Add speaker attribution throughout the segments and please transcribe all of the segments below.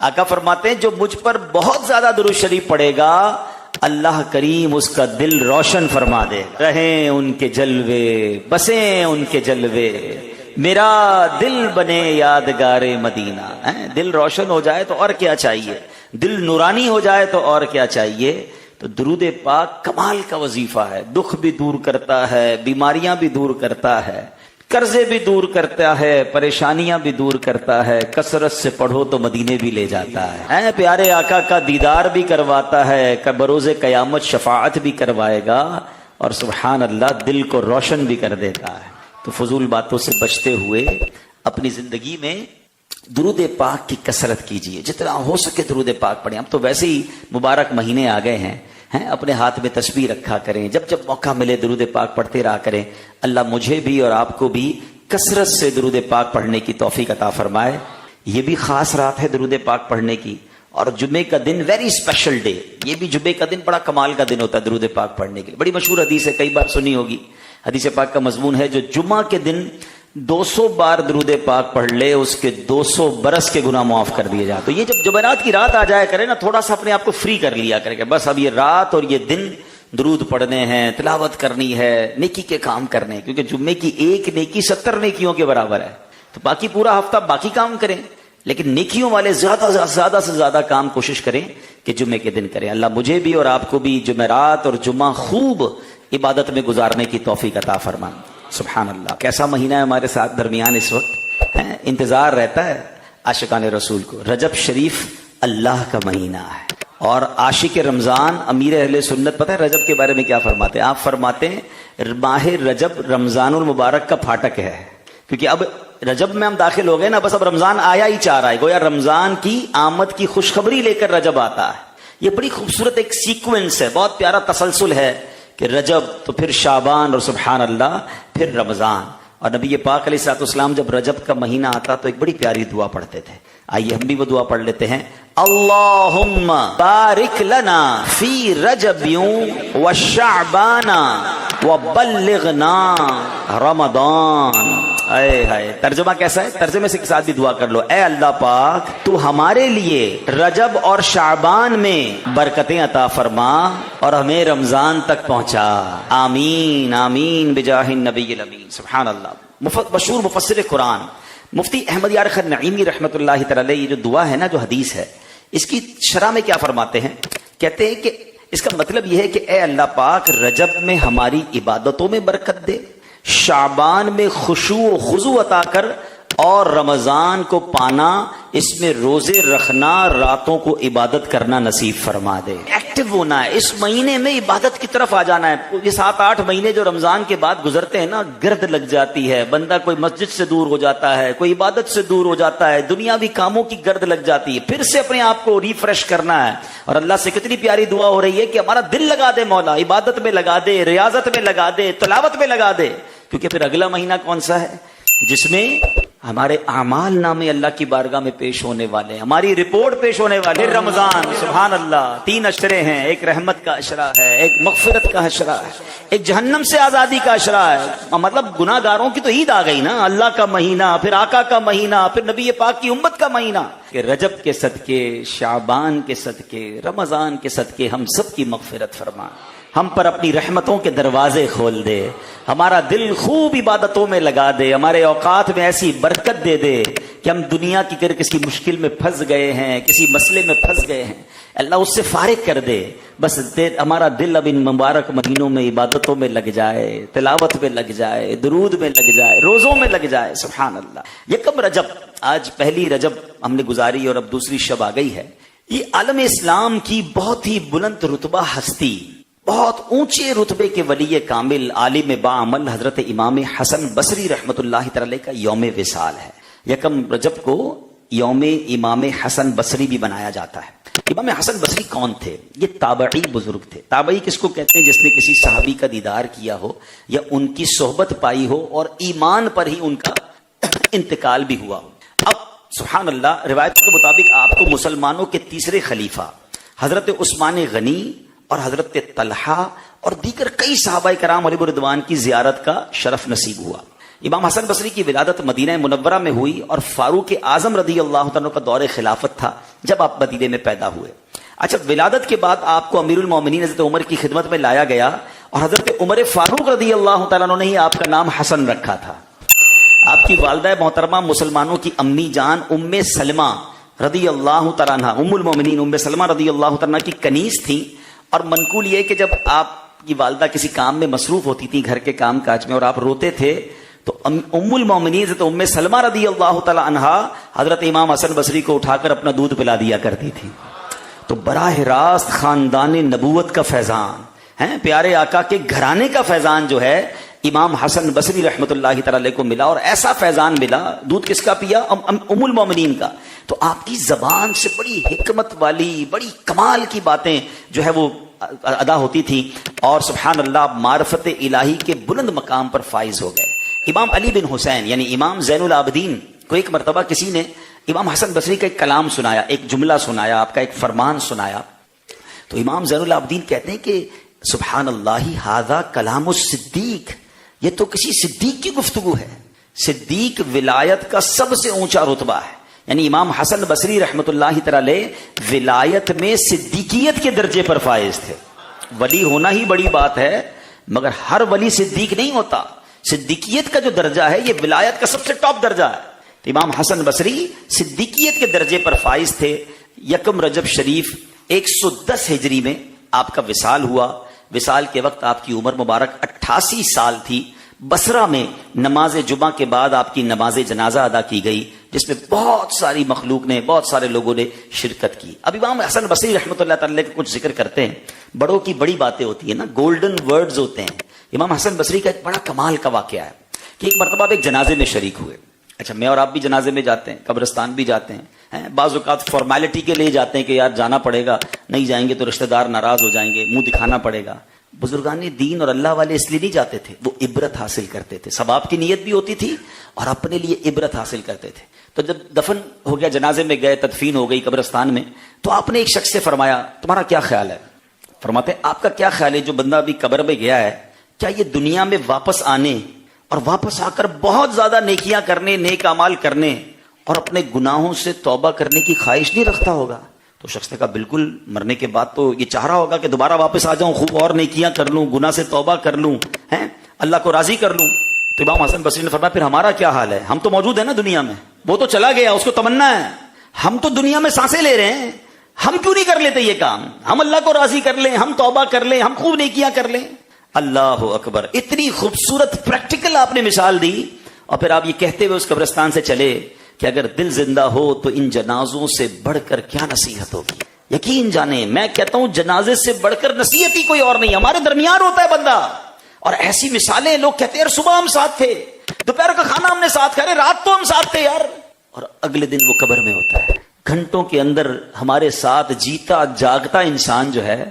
Speaker 1: آقا فرماتے ہیں جو مجھ پر بہت زیادہ درود شریف پڑھے گا اللہ کریم اس کا دل روشن فرما دے گا. رہیں ان کے جلوے، بسیں ان کے جلوے، میرا دل بنے یادگار مدینہ. دل روشن ہو جائے تو اور کیا چاہیے، دل نورانی ہو جائے تو اور کیا چاہیے. تو درود پاک کمال کا وظیفہ ہے، دکھ بھی دور کرتا ہے، بیماریاں بھی دور کرتا ہے، قرضے بھی دور کرتا ہے، پریشانیاں بھی دور کرتا ہے. کثرت سے پڑھو تو مدینے بھی لے جاتا ہے. پیارے آقا کا دیدار بھی کرواتا ہے، بروز قیامت شفاعت بھی کروائے گا، اور سبحان اللہ دل کو روشن بھی کر دیتا ہے. تو فضول باتوں سے بچتے ہوئے اپنی زندگی میں درود پاک کی کثرت کیجئے، جتنا ہو سکے درود پاک پڑھیں. اب تو ویسے ہی مبارک مہینے آ گئے ہیں، اپنے ہاتھ میں تسبیح رکھا کریں، جب جب موقع ملے درود پاک پڑھتے رہا کریں. اللہ مجھے بھی اور آپ کو بھی کثرت سے درود پاک پڑھنے کی توفیق عطا فرمائے. یہ بھی خاص رات ہے درود پاک پڑھنے کی، اور جمعے کا دن ویری اسپیشل ڈے. یہ بھی جمعے کا دن بڑا کمال کا دن ہوتا ہے درود پاک پڑھنے کے لیے. بڑی مشہور حدیث ہے، کئی بار سنی ہوگی. حدیث پاک کا مضمون ہے جو جمعہ کے دن 200 بار درود پاک پڑھ لے اس کے 200 برس کے گناہ معاف کر دیے جاتے. تو یہ جب جمعرات کی رات آ جائے کرے نا، تھوڑا سا اپنے آپ کو فری کر لیا کرے کہ بس اب یہ رات اور یہ دن درود پڑھنے ہیں، تلاوت کرنی ہے، نیکی کے کام کرنے ہیں. کیونکہ جمعے کی ایک نیکی 70 نیکیوں کے برابر ہے. تو باقی پورا ہفتہ باقی کام کریں، لیکن نیکیوں والے زیادہ سے زیادہ کام کوشش کریں کہ جمعے کے دن کریں. اللہ مجھے بھی اور آپ کو بھی جمعرات اور جمعہ خوب عبادت میں گزارنے کی توفیق عطا فرمائے. سبحان اللہ. کیسا مہینہ ہے ہمارے ساتھ درمیان اس وقت. انتظار رہتا ہے عاشقان رسول کو. رجب شریف اللہ کا مہینہ ہے، اور عاشق رمضان امیر اہل سنت پتہ ہے رجب کے بارے میں کیا فرماتے ہیں؟ آپ فرماتے ہیں ماہ رجب رمضان المبارک کا پھاٹک ہے. کیونکہ اب رجب میں ہم داخل ہو گئے نا، بس اب رمضان آیا ہی چاہ رہا ہے. گویا رمضان کی آمد کی خوشخبری لے کر رجب آتا ہے. یہ بڑی خوبصورت ایک سیکوینس ہے، بہت پیارا تسلسل ہے کہ رجب تو پھر شعبان اور سبحان اللہ پھر رمضان. اور نبی پاک علیہ الصلوۃ والسلام جب رجب کا مہینہ آتا تو ایک بڑی پیاری دعا پڑھتے تھے. آئیے ہم بھی وہ دعا پڑھ لیتے ہیں. اللہم بارک لنا فی رجب و شعبان و بلغنا رمضان. اے ہائے، ترجمہ کیسا ہے؟ ترجمے سے کے ساتھ بھی دعا کر لو. اے اللہ پاک تو ہمارے لیے رجب اور شعبان میں برکتیں عطا فرما اور ہمیں رمضان تک پہنچا. آمین آمین بجاہ النبی الامین. سبحان اللہ. مشہور مفسر قرآن مفتی احمد یار خان نعیمی رحمۃ اللہ تعالی، یہ جو دعا ہے نا، جو حدیث ہے، اس کی شرح میں کیا فرماتے ہیں؟ کہتے ہیں کہ اس کا مطلب یہ ہے کہ اے اللہ پاک رجب میں ہماری عبادتوں میں برکت دے، شعبان میں خشوع و خضوع عطا کر، اور رمضان کو پانا، اس میں روزے رکھنا، راتوں کو عبادت کرنا نصیب فرما دے. ایکٹیو ہونا ہے اس مہینے میں، عبادت کی طرف آ جانا ہے. یہ 7-8 مہینے جو رمضان کے بعد گزرتے ہیں نا، گرد لگ جاتی ہے، بندہ کوئی مسجد سے دور ہو جاتا ہے، کوئی عبادت سے دور ہو جاتا ہے، دنیاوی کاموں کی گرد لگ جاتی ہے. پھر سے اپنے آپ کو ریفریش کرنا ہے. اور اللہ سے کتنی پیاری دعا ہو رہی ہے کہ ہمارا دل لگا دے مولا، عبادت میں لگا دے، ریاضت میں لگا دے، تلاوت میں لگا دے. کیونکہ پھر اگلا مہینہ کون سا ہے جس میں ہمارے اعمال نامے اللہ کی بارگاہ میں پیش ہونے والے ہیں، ہماری رپورٹ پیش ہونے والے. رمضان سبحان اللہ 3 اشرے ہیں، ایک رحمت کا اشرا ہے، ایک مغفرت کا اشرا ہے، ایک جہنم سے آزادی کا اشرا ہے. مطلب گناہ گاروں کی تو عید آ گئی نا. اللہ کا مہینہ، پھر آقا کا مہینہ، پھر نبی پاک کی امت کا مہینہ. کہ رجب کے صدقے، شعبان کے صدقے، رمضان کے صدقے ہم سب کی مغفرت فرما، ہم پر اپنی رحمتوں کے دروازے کھول دے، ہمارا دل خوب عبادتوں میں لگا دے، ہمارے اوقات میں ایسی برکت دے دے کہ ہم دنیا کی کسی مشکل میں پھنس گئے ہیں، کسی مسئلے میں پھنس گئے ہیں، اللہ اس سے فارغ کر دے. بس ہمارا دل اب ان مبارک مہینوں میں عبادتوں میں لگ جائے، تلاوت میں لگ جائے، درود میں لگ جائے، روزوں میں لگ جائے. سبحان اللہ. یکم رجب، آج پہلی رجب ہم نے گزاری اور اب دوسری شب آ گئی ہے. یہ عالم اسلام کی بہت ہی بلند رتبہ ہستی، بہت اونچے رتبے کے ولی کامل، عالم باعمل حضرت امام حسن بصری رحمت اللہ تعالی کا یوم وصال ہے. یکم رجب کو یوم امام حسن بصری بھی بنایا جاتا ہے. امام حسن بصری کون تھے؟ یہ تابعی بزرگ تھے. تابعی کس کو کہتے ہیں؟ جس نے کسی صحابی کا دیدار کیا ہو یا ان کی صحبت پائی ہو اور ایمان پر ہی ان کا انتقال بھی ہوا ہو. اب سبحان اللہ، روایتوں کے مطابق آپ کو مسلمانوں کے تیسرے خلیفہ حضرت عثمان غنی اور حضرت طلحہ اور دیگر کئی صحابہ کرام علیہ رضوان کی زیارت کا شرف نصیب ہوا. امام حسن بصری کی ولادت مدینہ منورہ میں ہوئی اور فاروق اعظم رضی اللہ تعالیٰ کا دور خلافت تھا جب آپ مدینے میں پیدا ہوئے. اچھا، ولادت کے بعد آپ کو امیر المومنین حضرت عمر کی خدمت میں لایا گیا اور حضرت عمر فاروق رضی اللہ تعالیٰ نے ہی آپ کا نام حسن رکھا تھا. آپ کی والدہ محترمہ مسلمانوں کی امی جان ام سلمہ رضی اللہ تعالیٰ عنہ، ام المومنین ام سلمہ رضی اللہ تعالیٰ کی کنیز تھیں. اور منقول یہ کہ جب آپ کی والدہ کسی کام میں مصروف ہوتی تھی گھر کے کام کاج میں اور آپ روتے تھے تو ام المومنین حضرت ام سلمہ رضی اللہ تعالیٰ عنہ حضرت امام حسن بصری کو اٹھا کر اپنا دودھ پلا دیا کرتی تھی. تو براہ راست خاندان نبوت کا فیضان ہے، پیارے آقا کے گھرانے کا فیضان جو ہے امام حسن بصری رحمۃ اللہ تعالی علیہ کو ملا. اور ایسا فیضان ملا، دودھ کس کا پیا؟ ام المومنین کا. تو آپ کی زبان سے بڑی حکمت والی بڑی کمال کی باتیں جو ہے وہ ادا ہوتی تھی اور سبحان اللہ معرفت الہی کے بلند مقام پر فائز ہو گئے. امام علی بن حسین یعنی امام زین العابدین کو ایک مرتبہ کسی نے امام حسن بصری کا ایک کلام سنایا، ایک جملہ سنایا، آپ کا ایک فرمان سنایا. تو امام زین العابدین کہتے ہیں کہ سبحان اللہ ھذا کلام الصدیق، یہ تو کسی صدیق کی گفتگو ہے. صدیق ولایت کا سب سے اونچا رتبہ ہے. یعنی امام حسن بصری رحمۃ اللہ تعالی ولایت میں صدیقیت کے درجے پر فائز تھے. ولی ہونا ہی بڑی بات ہے مگر ہر ولی صدیق نہیں ہوتا. صدیقیت کا جو درجہ ہے یہ ولایت کا سب سے ٹاپ درجہ ہے. تو امام حسن بصری صدیقیت کے درجے پر فائز تھے. یکم رجب شریف 110 ہجری میں آپ کا وصال ہوا. وصال کے وقت آپ کی عمر مبارک 88 سال تھی. بصرہ میں نماز جمعہ کے بعد آپ کی نماز جنازہ ادا کی گئی جس میں بہت ساری مخلوق نے، بہت سارے لوگوں نے شرکت کی. اب امام حسن بصری رحمۃ اللہ تعالی کا کچھ ذکر کرتے ہیں. بڑوں کی بڑی باتیں ہوتی ہیں نا، گولڈن ورڈز ہوتے ہیں. امام حسن بصری کا ایک بڑا کمال کا واقعہ ہے کہ ایک مرتبہ ایک جنازے میں شریک ہوئے. اچھا، میں اور آپ بھی جنازے میں جاتے ہیں، قبرستان بھی جاتے ہیں. بعض اوقات فارمیلٹی کے لیے جاتے ہیں کہ یار جانا پڑے گا، نہیں جائیں گے تو رشتہ دار ناراض ہو جائیں گے، منہ دکھانا پڑے گا. بزرگان دین اور اللہ والے اس لیے نہیں جاتے تھے، وہ عبرت حاصل کرتے تھے. ثواب کی نیت بھی ہوتی تھی اور اپنے لیے عبرت حاصل کرتے تھے. تو جب دفن ہو گیا، جنازے میں گئے، تدفین ہو گئی قبرستان میں، تو آپ نے ایک شخص سے فرمایا تمہارا کیا خیال ہے؟ فرماتے ہیں آپ کا کیا خیال ہے جو بندہ ابھی قبر میں گیا ہے کیا یہ دنیا میں واپس آنے اور واپس آ کر بہت زیادہ نیکیاں کرنے، نیک اعمال کرنے اور اپنے گناہوں سے توبہ کرنے کی خواہش نہیں رکھتا ہوگا؟ تو شخص نے کہا بالکل، مرنے کے بعد تو یہ چاہ رہا ہوگا کہ دوبارہ واپس آ جاؤں، خوب اور نیکیاں کر لوں، گناہ سے توبہ کر لوں، ہیں اللہ کو راضی کر لوں. تو امام حسن بصری نے فرمایا پھر ہمارا کیا حال ہے؟ ہم تو موجود ہیں نا دنیا میں، وہ تو چلا گیا، اس کو تمنا ہے. ہم تو دنیا میں سانسیں لے رہے ہیں، ہم کیوں نہیں کر لیتے یہ کام؟ ہم اللہ کو راضی کر لیں، ہم توبہ کر لیں، ہم خوب نیکیاں کر لیں. اللہ اکبر، اتنی خوبصورت پریکٹیکل آپ نے مثال دی. اور پھر آپ یہ کہتے ہوئے اس قبرستان سے چلے کہ اگر دل زندہ ہو تو ان جنازوں سے بڑھ کر کیا نصیحت ہوگی. یقین جانیں میں کہتا ہوں جنازے سے بڑھ کر نصیحت ہی کوئی اور نہیں. ہمارے درمیان ہوتا ہے بندہ، اور ایسی مثالیں لوگ کہتے ہیں یار صبح ہم ساتھ تھے، دوپہر کا کھانا ہم نے ساتھ کھایا، رات تو ہم ساتھ تھے یار، اور اگلے دن وہ قبر میں ہوتا ہے. گھنٹوں کے اندر ہمارے ساتھ جیتا جاگتا انسان جو ہے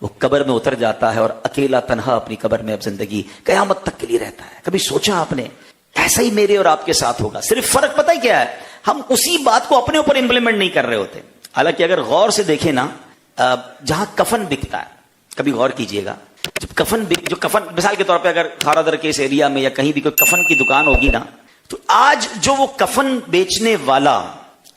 Speaker 1: وہ قبر میں اتر جاتا ہے اور اکیلا تنہا اپنی قبر میں اب زندگی قیامت تک کے لیے رہتا ہے. کبھی سوچا آپ نے ایسا ہی میرے اور آپ کے ساتھ ہوگا؟ صرف فرق پتہ ہے کیا ہے؟ ہم اسی بات کو اپنے اوپر امپلیمنٹ نہیں کر رہے ہوتے. حالانکہ اگر غور سے دیکھیں نا، جہاں کفن بکتا ہے، کبھی غور کیجئے گا، جب کفن مثال کے طور پہ اگر کھارادر کے اس ایریا میں یا کہیں بھی کوئی کفن کی دکان ہوگی نا، تو آج جو وہ کفن بیچنے والا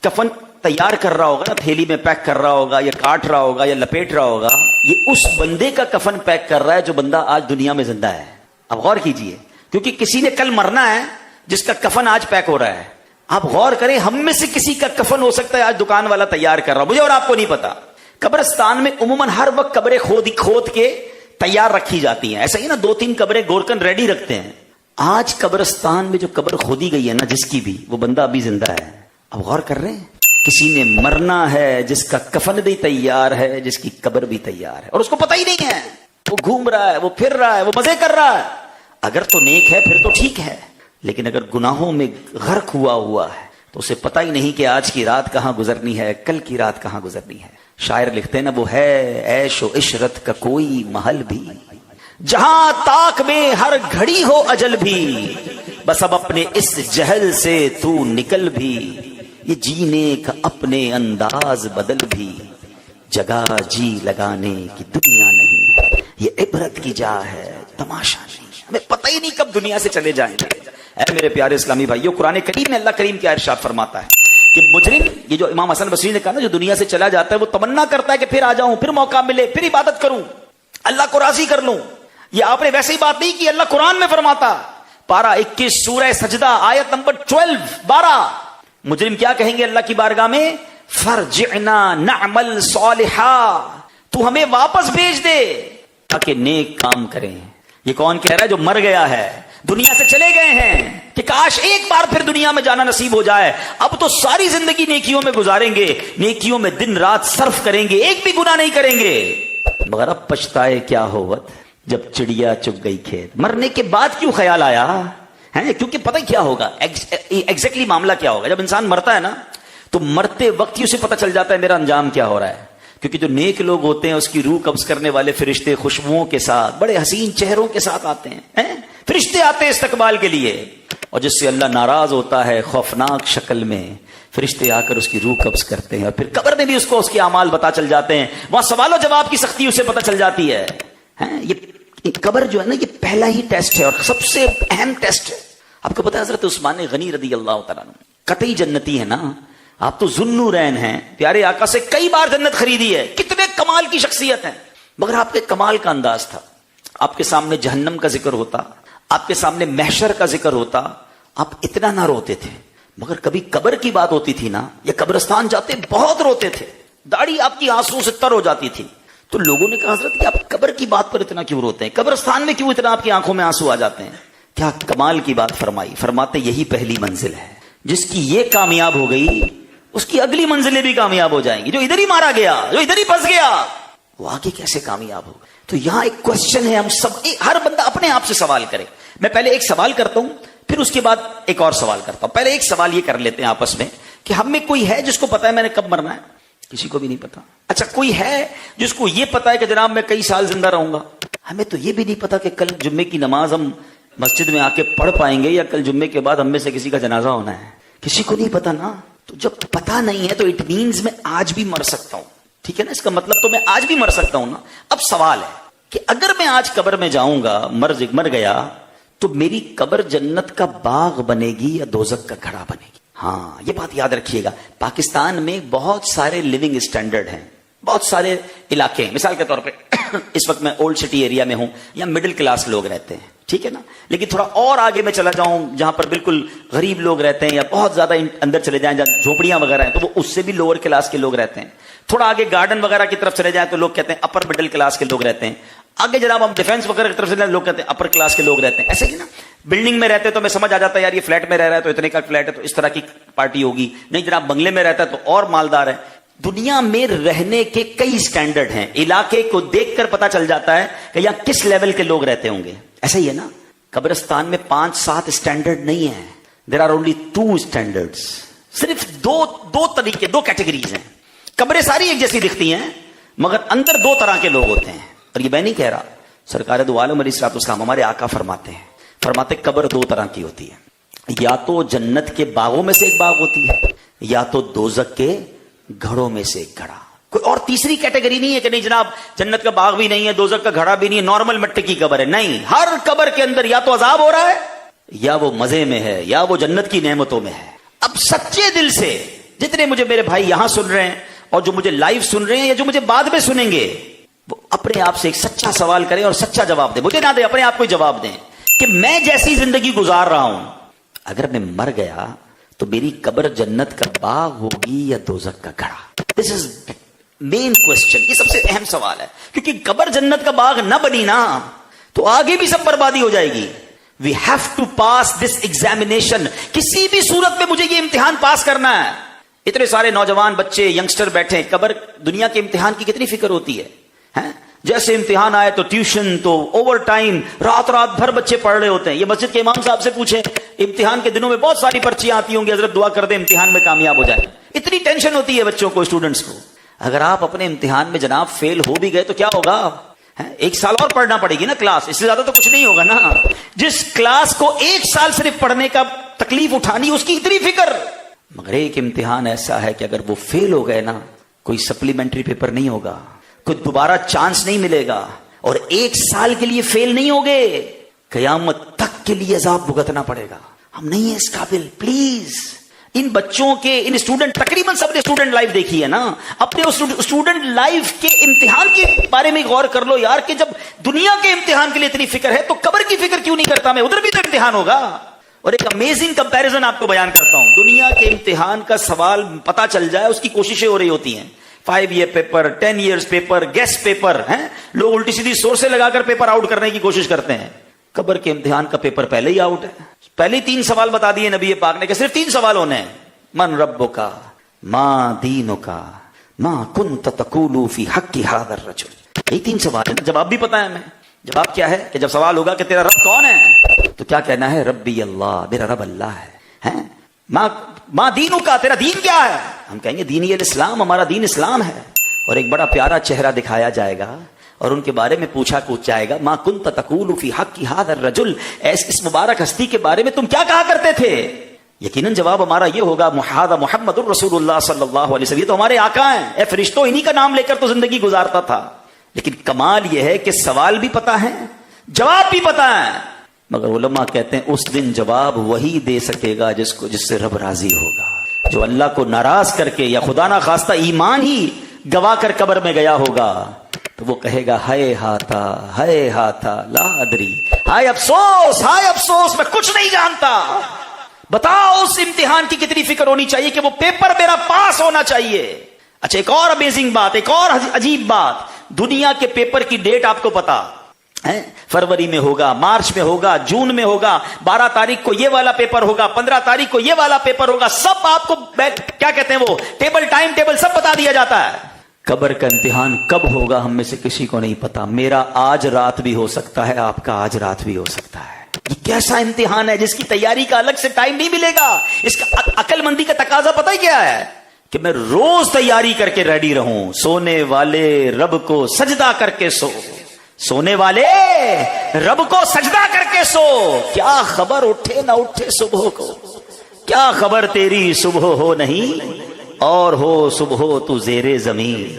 Speaker 1: کفن تیار کر رہا ہوگا نا، تھیلی میں پیک کر رہا ہوگا یا کاٹ رہا ہوگا یا لپیٹ رہا ہوگا، یہ اس بندے کا کفن پیک کر رہا ہے جو بندہ آج دنیا میں زندہ ہے. اب غور کیجئے، کیونکہ کسی نے کل مرنا ہے جس کا کفن آج پیک ہو رہا ہے. آپ غور کریں، ہم میں سے کسی کا کفن ہو سکتا ہے آج دکان والا تیار کر رہا، مجھے اور آپ کو نہیں پتا. قبرستان میں عموماً ہر وقت قبریں کھود کے تیار رکھی جاتی ہیں. ایسا ہی نا 2-3 قبریں گورکن ریڈی رکھتے ہیں. آج قبرستان میں جو قبر کھودی گئی ہے نا جس کی بھی، وہ بندہ ابھی زندہ ہے. اب غور کر رہے ہیں، کسی نے مرنا ہے جس کا کفن بھی تیار ہے، جس کی قبر بھی تیار ہے، اور اس کو پتہ ہی نہیں ہے. وہ گھوم رہا ہے، وہ پھر رہا ہے، وہ مزے کر رہا ہے. اگر تو نیک ہے پھر تو ٹھیک ہے، لیکن اگر گناہوں میں غرق ہوا ہے تو اسے پتہ ہی نہیں کہ آج کی رات کہاں گزرنی ہے، کل کی رات کہاں گزرنی ہے. شاعر لکھتے ہیں نا، وہ ہے عیش و عشرت کا کوئی محل بھی، جہاں طاق میں ہر گھڑی ہو اجل بھی، بس اب اپنے اس جہل سے تو نکل بھی، یہ جینے کا اپنے انداز بدل بھی، جگہ جی لگانے کی دنیا نہیں ہے، یہ عبرت کی جا ہے تماشا نہیں. ہمیں پتہ ہی نہیں کب دنیا سے چلے جائیں گے. اے میرے پیارے اسلامی بھائیو، قرآن کریم میں اللہ کریم کیا ارشاد فرماتا ہے کہ مجرم، یہ جو امام حسن بصری نے کہا نا، جو دنیا سے چلا جاتا ہے وہ تمنا کرتا ہے کہ پھر آ جاؤں، پھر موقع ملے، پھر عبادت کروں، اللہ کو راضی کر لوں. یہ آپ نے ویسے ہی بات نہیں کی، اللہ قرآن میں فرماتا، پارہ 21 سورہ سجدہ آیت نمبر 12 مجرم کیا کہیں گے اللہ کی بارگاہ میں؟ فرجعنا نعمل صالحا، تو ہمیں واپس بھیج دے تاکہ نیک کام کریں. یہ کون کہہ رہا ہے؟ جو مر گیا ہے، دنیا سے چلے گئے ہیں، کہ کاش ایک بار پھر دنیا میں جانا نصیب ہو جائے. اب تو ساری زندگی نیکیوں میں گزاریں گے، نیکیوں میں دن رات صرف کریں گے، ایک بھی گناہ نہیں کریں گے، مگر اب پچھتائے کیا ہوت جب چڑیا چگ گئی کھیت. مرنے کے بعد کیوں خیال آیا ہے؟ کیونکہ پتہ کیا ہوگا ایگزیکٹلی معاملہ کیا ہوگا. جب انسان مرتا ہے نا تو مرتے وقت ہی اسے پتہ چل جاتا ہے میرا انجام کیا ہو رہا ہے. کیونکہ جو نیک لوگ ہوتے ہیں اس کی روح قبض کرنے والے فرشتے خوشبوؤں کے ساتھ، بڑے حسین چہروں کے ساتھ آتے ہیں، فرشتے آتے ہیں استقبال کے لیے. اور جس سے اللہ ناراض ہوتا ہے یہ شکل میں، فرشتے آ کر اس کی روح قبض کرتے ہیں، اور پھر قبر میں بھی اس کو اس کے اعمال پتہ چل جاتے ہیں. وہاں سوال و جواب کی سختی اسے پتہ چل جاتی ہے. یہ قبر جو ہے نا، یہ پہلا ہی ٹیسٹ ہے اور سب سے اہم ٹیسٹ ہے. آپ کو پتا ہے حضرت عثمان غنی رضی اللہ تعالیٰ عنہ قطعی جنتی ہے نا. آپ تو ذوالنورین ہیں، پیارے آقا سے کئی بار جنت خریدی ہے، کتنے کمال کی شخصیت ہے. مگر آپ کے کمال کا انداز تھا، آپ کے سامنے جہنم کا ذکر ہوتا، آپ کے سامنے محشر کا ذکر ہوتا، آپ اتنا نہ روتے تھے. مگر کبھی قبر کی بات ہوتی تھی نا، یا قبرستان جاتے بہت روتے تھے، داڑھی آپ کی آنسو سے تر ہو جاتی تھی. تو لوگوں نے کہا حضرت کہ آپ قبر کی بات پر اتنا کیوں روتے ہیں، قبرستان میں کیوں اتنا آپ کی آنکھوں میں آنسو آ جاتے ہیں؟ کیا کمال کی بات فرمائی. فرماتے یہی پہلی منزل ہے، جس کی یہ کامیاب ہو گئی اس کی اگلی منزلیں بھی کامیاب ہو جائیں گی. جو ادھر ہی مارا گیا، جو ادھر ہی پھنس گیا، وہ آگے کیسے کامیاب ہوگا؟ تو یہاں ایک کوشچن ہے، ہم سب ہر بندہ اپنے آپ سے سوال کرے. میں پہلے ایک سوال کرتا ہوں، پھر اس کے بعد ایک اور سوال کرتا ہوں. پہلے ایک سوال یہ کر لیتے ہیں آپس میں کہ ہم میں کوئی ہے جس کو پتا ہے میں نے کب مرنا ہے؟ کسی کو بھی نہیں پتا. اچھا، کوئی ہے جس کو یہ پتا ہے کہ جناب میں کئی سال زندہ رہوں گا؟ ہمیں تو یہ بھی نہیں پتا کہ کل جمعے کی نماز ہم مسجد میں آ کے پڑھ پائیں گے، یا کل جمعے کے بعد ہم میں سے کسی کا جنازہ ہونا ہے. کسی کو نہیں پتا نا. تو جب پتا نہیں ہے تو اٹ مینز میں آج بھی مر سکتا ہوں. ٹھیک ہے نا، اس کا مطلب تو میں آج بھی مر سکتا ہوں نا. اب سوال ہے کہ اگر میں آج قبر میں جاؤں گا، مر گیا، تو میری قبر جنت کا باغ بنے گی یا دوزخ کا گھڑا بنے گی؟ ہاں، یہ بات یاد رکھیے گا. پاکستان میں بہت سارے لیونگ اسٹینڈرڈ ہیں، بہت سارے علاقے ہیں. مثال کے طور پہ اس وقت میں اولڈ سٹی ایریا میں ہوں، یا مڈل کلاس لوگ رہتے ہیں، ٹھیک ہے نا. لیکن تھوڑا اور آگے میں چلا جاؤں جہاں پر بالکل غریب لوگ رہتے ہیں، یا بہت زیادہ اندر چلے جائیں جہاں جھوپڑیاں وغیرہ ہیں، تو وہ اس سے بھی لوور کلاس کے لوگ رہتے ہیں. تھوڑا آگے گارڈن وغیرہ کی طرف چلے جائیں تو لوگ کہتے ہیں اپر مڈل کلاس کے لوگ رہتے ہیں. آگے جناب ہم ڈیفینس وغیرہ کی طرف سے لوگ کہتے ہیں اپر کلاس کے لوگ رہتے ہیں. ایسے ہی نا، بلڈنگ میں رہتے تو میں سمجھ آ جاتا ہے یار یہ فلیٹ میں رہ رہا ہے تو اتنے کا فلیٹ ہے تو اس طرح کی پارٹی ہوگی. نہیں جناب، بنگلے میں رہتا ہے تو اور مالدار ہے. دنیا میں رہنے کے کئی سٹینڈرڈ ہیں، علاقے کو دیکھ کر پتا چل جاتا ہے کہ یہاں کس لیول کے لوگ رہتے ہوں گے. ایسا ہی ہے نا، قبرستان میں 5-7 اسٹینڈرڈ نہیں ہیں. There are only 2 standards. صرف دو طریقے، 2 کیٹیگریز ہیں. قبریں ساری ایک جیسی دکھتی ہیں، مگر اندر 2 طرح کے لوگ ہوتے ہیں. اور یہ میں نہیں کہہ رہا، سرکار دو عالم علیہ الصلوۃ والسلام ہمارے آقا فرماتے قبر 2 طرح کی ہوتی ہے. یا تو جنت کے باغوں میں سے ایک باغ ہوتی ہے، یا تو دوزخ کے گھڑوں میں سے ایک گھڑا. کوئی اور تیسری کیٹیگری نہیں ہے کہ نہیں جناب جنت کا باغ بھی نہیں ہے، دوزخ کا گھڑا بھی نہیں ہے، نارمل مٹی کی قبر ہے. نہیں، ہر قبر کے اندر یا تو عذاب ہو رہا ہے، یا وہ مزے میں ہے، یا وہ جنت کی نعمتوں میں ہے. اب سچے دل سے جتنے مجھے میرے بھائی یہاں سن رہے ہیں اور جو مجھے لائیو سن رہے ہیں یا جو مجھے بعد میں سنیں گے، وہ اپنے آپ سے ایک سچا سوال کریں اور سچا جواب دیں. مجھے نہ دیں، اپنے آپ کو جواب دیں کہ میں جیسی زندگی گزار رہا ہوں، اگر میں مر گیا تو میری قبر جنت کا باغ ہوگی یا دوزخ کا گھڑا؟ دس از مین کوسچن. یہ سب سے اہم سوال ہے، کیونکہ قبر جنت کا باغ نہ بنی نا تو آگے بھی سب بربادی ہو جائے گی. We have to pass this examination. کسی بھی صورت میں مجھے یہ امتحان پاس کرنا ہے. اتنے سارے نوجوان بچے ینگسٹر بیٹھے، قبر دنیا کے امتحان کی کتنی فکر ہوتی ہے. جیسے امتحان آئے تو ٹیوشن، تو اوور ٹائم، رات بھر بچے پڑھ رہے ہوتے ہیں. یہ مسجد کے امام صاحب سے پوچھیں، امتحان کے دنوں میں بہت ساری پرچیاں آتی ہوں گی، حضرت دعا کر دیں امتحان میں کامیاب ہو جائے. اتنی ٹینشن ہوتی ہے بچوں کو، اسٹوڈنٹس کو. اگر آپ اپنے امتحان میں جناب فیل ہو بھی گئے تو کیا ہوگا؟ 1 سال اور پڑھنا پڑے گی نا کلاس، اس سے زیادہ تو کچھ نہیں ہوگا نا. جس کلاس کو 1 سال صرف پڑھنے کا تکلیف اٹھانی، اس کی اتنی فکر. مگر ایک امتحان ایسا ہے کہ اگر وہ فیل ہو گئے نا، کوئی سپلیمنٹری پیپر نہیں ہوگا، کوئی دوبارہ چانس نہیں ملے گا، اور 1 سال کے لیے فیل نہیں ہوگے، قیامت تک کے لیے عذاب بھگتنا پڑے گا. ہم نہیں ہیں اس قابل. پلیز ان بچوں کے ان اسٹوڈنٹ تقریباً سب نے اسٹوڈنٹ لائف دیکھی ہے نا, اپنے اسٹوڈنٹ لائف کے امتحان کے بارے میں غور کر لو یار, کہ جب دنیا کے امتحان کے لیے اتنی فکر ہے تو قبر کی فکر کیوں نہیں کرتا میں, ادھر بھی تو امتحان ہوگا. اور ایک امیزنگ کمپیریزن آپ کو بیان کرتا ہوں, دنیا کے امتحان کا سوال پتا چل جائے اس کی کوششیں ہو رہی ہوتی ہیں, 5 year paper, 10 years paper, guess paper ہیں, لوگ الٹی سیدھی سورسیں لگا کر پیپر آؤٹ کرنے کی کوشش کرتے ہیں. قبر کے امتحان کا پیپر پہلے ہی آؤٹ ہے. پہلے 3 سوال بتا دیے نبی پاک نے کہ صرف 3 سوال ہونے ہیں. من ربک, ما دینک, ما کنت تقول فی حق ھذا الرجل. یہی 3 سوال ہیں. جواب بھی پتا ہے ہمیں. جواب کیا ہے کہ جب سوال ہوگا کہ تیرا رب کون ہے تو کیا کہنا ہے, ربی اللہ, میرا رب اللہ ہے. ما دینک, تیرا دین کیا ہے, ہم کہیں گے دین الاسلام, ہمارا دین اسلام ہے. اور ایک بڑا پیارا چہرہ دکھایا جائے گا اور ان کے بارے میں پوچھا جائے گا, ما کنت تقول فی حق ھذا الرجل, اس مبارک ہستی کے بارے میں تم کیا کہا کرتے تھے. یقیناً جواب ہمارا یہ ہوگا, محمد الرسول اللہ صلی اللہ علیہ وسلم, یہ تو ہمارے آقا ہیں, اے فرشتوں انہی کا نام لے کر تو زندگی گزارتا تھا. لیکن کمال یہ ہے کہ سوال بھی پتا ہے, جواب بھی پتا ہے, مگر علماء کہتے ہیں اس دن جواب وہی دے سکے گا جس سے رب راضی ہوگا. جو اللہ کو ناراض کر کے یا خدا نہ خواستہ ایمان ہی گوا کر قبر میں گیا ہوگا تو وہ کہے گا, ہائے ہاتھا لا ادری, ہائے افسوس میں کچھ نہیں جانتا. بتاؤ اس امتحان کی کتنی فکر ہونی چاہیے کہ وہ پیپر میرا پاس ہونا چاہیے. اچھا ایک اور امیزنگ بات, ایک اور عجیب بات, دنیا کے پیپر کی ڈیٹ آپ کو پتا ہے, فروری میں ہوگا, مارچ میں ہوگا, جون میں ہوگا, 12 تاریخ کو یہ والا پیپر ہوگا, 15 تاریخ کو یہ والا پیپر ہوگا, سب آپ کو کیا کہتے ہیں وہ ٹائم ٹیبل سب بتا دیا جاتا ہے. قبر کا امتحان کب ہوگا ہم میں سے کسی کو نہیں پتا. میرا آج رات بھی ہو سکتا ہے, آپ کا آج رات بھی ہو سکتا ہے. یہ کیسا امتحان ہے جس کی تیاری کا الگ سے ٹائم نہیں ملے گا. اس کا عقل مندی کا تقاضا پتہ ہے کیا ہے, کہ میں روز تیاری کر کے ریڈی رہوں. سونے والے رب کو سجدہ کر کے سو, سونے والے رب کو سجدہ کر کے سو. کیا خبر اٹھے نہ اٹھے صبح کو, کیا خبر تیری صبح ہو نہیں اور ہو صبح تو زیر زمین.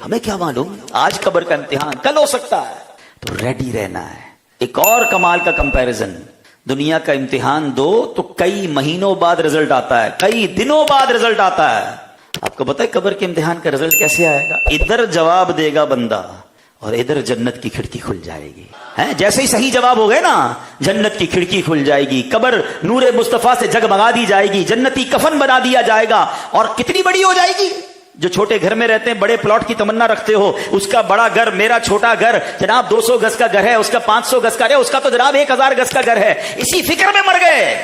Speaker 1: ہمیں کیا معلوم آج قبر کا امتحان کل ہو سکتا ہے, تو ریڈی رہنا ہے. ایک اور کمال کا کمپیریزن, دنیا کا امتحان دو تو کئی مہینوں بعد رزلٹ آتا ہے, کئی دنوں بعد رزلٹ آتا ہے. آپ کو پتا ہے قبر کے امتحان کا رزلٹ کیسے آئے گا؟ ادھر جواب دے گا بندہ اور ادھر جنت کی کھڑکی کھل جائے گی. جیسے ہی صحیح جواب ہو گئے نا, جنت کی کھڑکی کھل جائے گی, قبر نور مصطفیٰ سے جگمگا دی جائے گی, جنتی کفن بنا دیا جائے گا. اور کتنی بڑی ہو جائے گی. جو چھوٹے گھر میں رہتے ہیں, بڑے پلاٹ کی تمنا رکھتے ہو, اس کا بڑا گھر, میرا چھوٹا گھر جناب 200 گز کا گھر ہے, اس کا 500 گز کا ہے, اس کا تو جناب 1000 گز کا گھر ہے. اسی فکر میں مر گئے.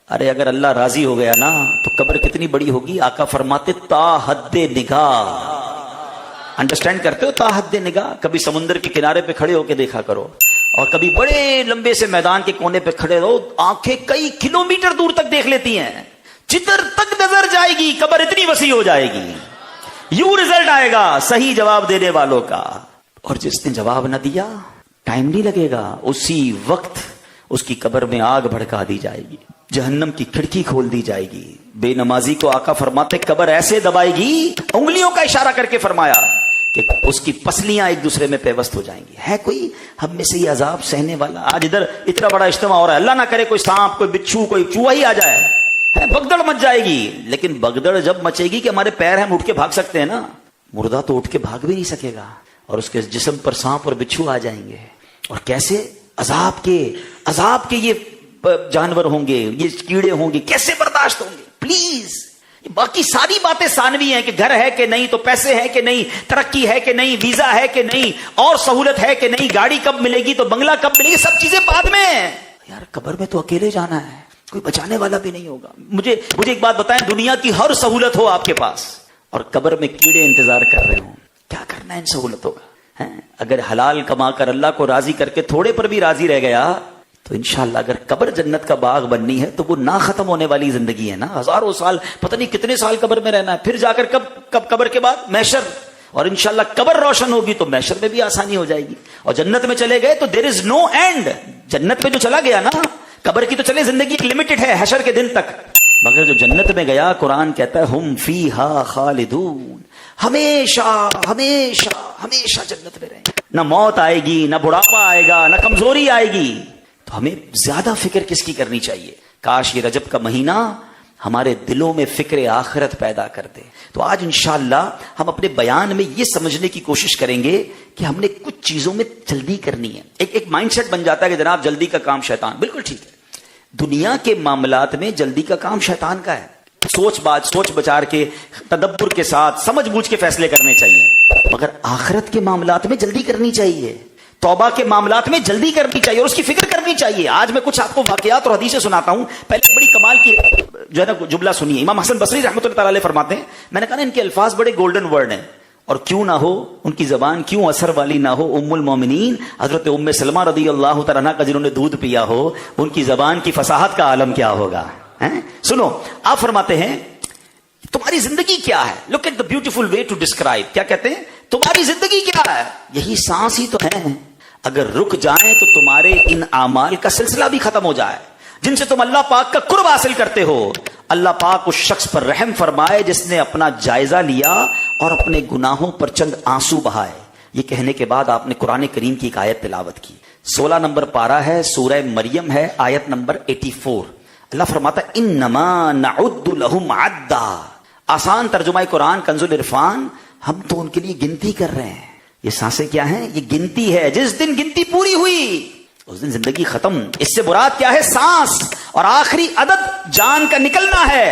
Speaker 1: ارے اگر اللہ راضی ہو گیا نا تو قبر کتنی بڑی ہوگی. آقا فرماتے تا حد نگاہ. انڈرسٹینڈ کرتے ہو تا حد نگاہ؟ کبھی سمندر کے کنارے پہ کھڑے ہو کے دیکھا کرو, اور کبھی بڑے لمبے سے میدان کے کونے پہ کھڑے رہو, آنکھیں کئی کلومیٹر دور تک دیکھ لیتی ہیں. جدھر تک نظر جائے گی قبر اتنی وسیع ہو جائے گی. یوں رزلٹ آئے گا صحیح جواب دینے والوں کا. اور جس نے جواب نہ دیا ٹائم نہیں لگے گا, اسی وقت اس کی قبر میں آگ بھڑکا دی جائے گی, جہنم کی کھڑکی کھول دی جائے گی. بے نمازی کو آقا فرماتے قبر ایسے دبائے گی, انگلیوں کا اشارہ کر کے فرمایا کہ اس کی پسلیاں ایک دوسرے میں پیوست ہو جائیں گی. ہے کوئی ہم میں سے یہ عذاب سہنے والا؟ آج ادھر اتنا بڑا اجتماع ہو رہا ہے, اللہ نہ کرے کوئی سانپ, کوئی بچھو, کوئی چوہا ہی آ جائے, بگدڑ مچ جائے گی. لیکن بگدڑ جب مچے گی کہ ہمارے پیر ہم اٹھ کے بھاگ سکتے ہیں نا, مردہ تو اٹھ کے بھاگ بھی نہیں سکے گا, اور اس کے جسم پر سانپ اور بچھو آ جائیں گے. اور کیسے عذاب کے یہ جانور ہوں گے, یہ کیڑے ہوں گے, کیسے برداشت ہوں گے. پلیز باقی ساری باتیں ثانوی ہیں کہ گھر ہے کہ نہیں, تو پیسے ہے کہ نہیں, ترقی ہے کہ نہیں, ویزا ہے کہ نہیں, اور سہولت ہے کہ نہیں, گاڑی کب ملے گی, تو بنگلہ کب ملے گی, سب چیزیں بعد میں. یار قبر میں تو اکیلے جانا ہے, کوئی بچانے والا بھی نہیں ہوگا. مجھے ایک بات بتائیں, دنیا کی ہر سہولت ہو آپ کے پاس اور قبر میں کیڑے انتظار کر رہے ہوں, کیا کرنا ہے ان سہولتوں کا؟ اگر حلال کما کر اللہ کو راضی کر کے تھوڑے پر بھی راضی رہ گیا تو انشاءاللہ اگر قبر جنت کا باغ بننی ہے تو وہ نہ ختم ہونے والی زندگی ہے نا. ہزاروں سال, پتہ نہیں کتنے سال قبر میں رہنا ہے, پھر جا کر کب قبر کے بعد محشر, اور انشاءاللہ قبر روشن ہوگی تو محشر میں بھی آسانی ہو جائے گی. اور جنت میں چلے گئے تو دیر از نو اینڈ. جنت میں جو چلا گیا نا, قبر کی تو چلے زندگی ایک لمیٹڈ ہے حشر کے دن تک, مگر جو جنت میں گیا قرآن کہتا ہے ہم فیہا خالدون, ہمیشہ ہمیشہ ہمیشہ جنت میں رہیں. نہ موت آئے گی, نہ بڑھاپا آئے گا, نہ کمزوری آئے گی. تو ہمیں زیادہ فکر کس کی کرنی چاہیے؟ کاش یہ رجب کا مہینہ ہمارے دلوں میں فکر آخرت پیدا کر دے. تو آج انشاءاللہ ہم اپنے بیان میں یہ سمجھنے کی کوشش کریں گے کہ ہم نے کچھ چیزوں میں جلدی کرنی ہے. ایک مائنڈ سیٹ بن جاتا ہے کہ جناب جلدی کا کام شیطان. بالکل ٹھیک ہے, دنیا کے معاملات میں جلدی کا کام شیطان کا ہے. سوچ بچار کے, تدبر کے ساتھ, سمجھ بوجھ کے فیصلے کرنے چاہیے. مگر آخرت کے معاملات میں جلدی کرنی چاہیے, توبہ کے معاملات میں جلدی کرنی چاہیے اور اس کی فکر کرنی چاہیے. آج میں کچھ آپ کو واقعات اور حدیثیں سناتا ہوں. پہلے بڑی کمال کی جو ہے نا جملہ سنیے. امام حسن بصری رحمۃ اللہ تعالی علیہ فرماتے ہیں, میں نے کہا نا ان کے الفاظ بڑے گولڈن ورڈ ہیں, اور کیوں نہ ہو ان کی زبان کیوں اثر والی نہ ہو. ام المومنین حضرت ام سلمہ رضی اللہ تعالیٰ عنہا کا جنہوں نے دودھ پیا ہو, ان کی زبان کی فصاحت کا عالم کیا ہوگا. سنو, آپ فرماتے ہیں تمہاری زندگی کیا ہے. Look at the beautiful way to describe. کیا کہتے ہیں؟ تمہاری زندگی کیا ہے؟ یہی سانس ہی تو ہے. اگر رک جائیں تو تمہارے ان اعمال کا سلسلہ بھی ختم ہو جائے جن سے تم اللہ پاک کا قرب حاصل کرتے ہو. اللہ پاک اس شخص پر رحم فرمائے جس نے اپنا جائزہ لیا اور اپنے گناہوں پر چند آنسو بہائے. یہ کہنے کے بعد آپ نے قرآن کریم کی ایک آیت تلاوت کی. 16 نمبر پارہ ہے, سورہ مریم ہے, آیت نمبر 84. اللہ فرماتا ہے انما نعد لهم عدا. آسان ترجمہ قرآن کنز العرفان, ہم تو ان کے لیے گنتی کر رہے ہیں. یہ سانسیں کیا ہیں؟ یہ گنتی ہے. جس دن گنتی پوری ہوئی اس دن زندگی ختم. اس سے مراد کیا ہے؟ سانس. اور آخری عدد جان کا نکلنا ہے,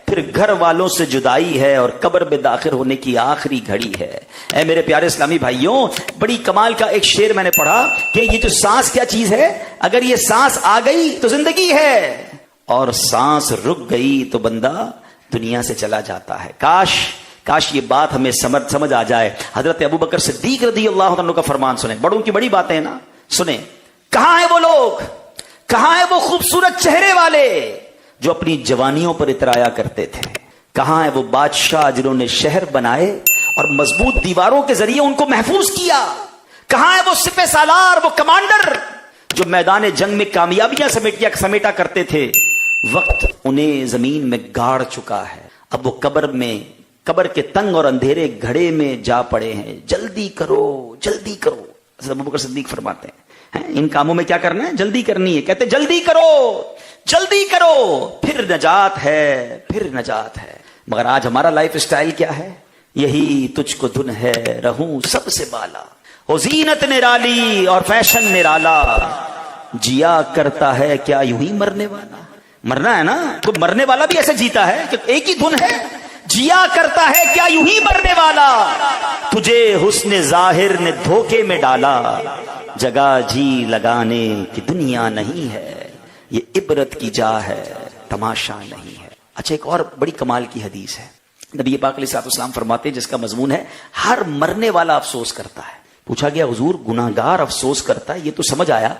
Speaker 1: پھر گھر والوں سے جدائی ہے اور قبر میں داخل ہونے کی آخری گھڑی ہے. اے میرے پیارے اسلامی بھائیوں, بڑی کمال کا ایک شعر میں نے پڑھا کہ یہ جو سانس کیا چیز ہے, اگر یہ سانس آ گئی تو زندگی ہے, اور سانس رک گئی تو بندہ دنیا سے چلا جاتا ہے. کاش یہ بات ہمیں سمجھ آ جائے. حضرت ابو بکر صدیق رضی اللہ عنہ کا فرمان سنیں. بڑوں کی بڑی باتیں ہیں نا, سنیں. کہاں ہیں وہ لوگ, کہاں ہیں وہ خوبصورت چہرے والے جو اپنی جوانیوں پر اترایا کرتے تھے؟ کہاں ہیں وہ بادشاہ جنہوں نے شہر بنائے اور مضبوط دیواروں کے ذریعے ان کو محفوظ کیا؟ کہاں ہیں وہ سپہ سالار, وہ کمانڈر جو میدان جنگ میں کامیابیاں سمیٹا کرتے تھے؟ وقت انہیں زمین میں گاڑ چکا ہے. اب وہ قبر کے تنگ اور اندھیرے گھڑے میں جا پڑے ہیں. جلدی کرو, جلدی کرو. ابو بکر صدیق فرماتے ہیں ان کاموں میں کیا کرنا ہے؟ جلدی کرنی ہے. کہتے جلدی کرو, جلدی کرو, پھر نجات ہے, پھر نجات ہے. مگر آج ہمارا لائف اسٹائل کیا ہے؟ یہی تجھ کو دھن ہے رہوں سب سے بالا, وہ زینت نرالی اور فیشن نرالا, جیا کرتا ہے کیا یوں ہی مرنے والا. مرنا ہے نا, تو مرنے والا بھی ایسے جیتا ہے کہ ایک ہی دھن ہے. جیا کرتا ہے کیا یوں ہی مرنے والا, تجھے حسن ظاہر نے دھوکے میں ڈالا, جگہ جی لگانے کی دنیا نہیں ہے, یہ عبرت کی جا ہے تماشا نہیں ہے. اچھا, ایک اور بڑی کمال کی حدیث ہے. نبی پاک علیہ الصلوۃ والسلام فرماتے ہیں, جس کا مضمون ہے ہر مرنے والا افسوس کرتا ہے. پوچھا گیا حضور گناہگار افسوس کرتا ہے, یہ تو سمجھ آیا,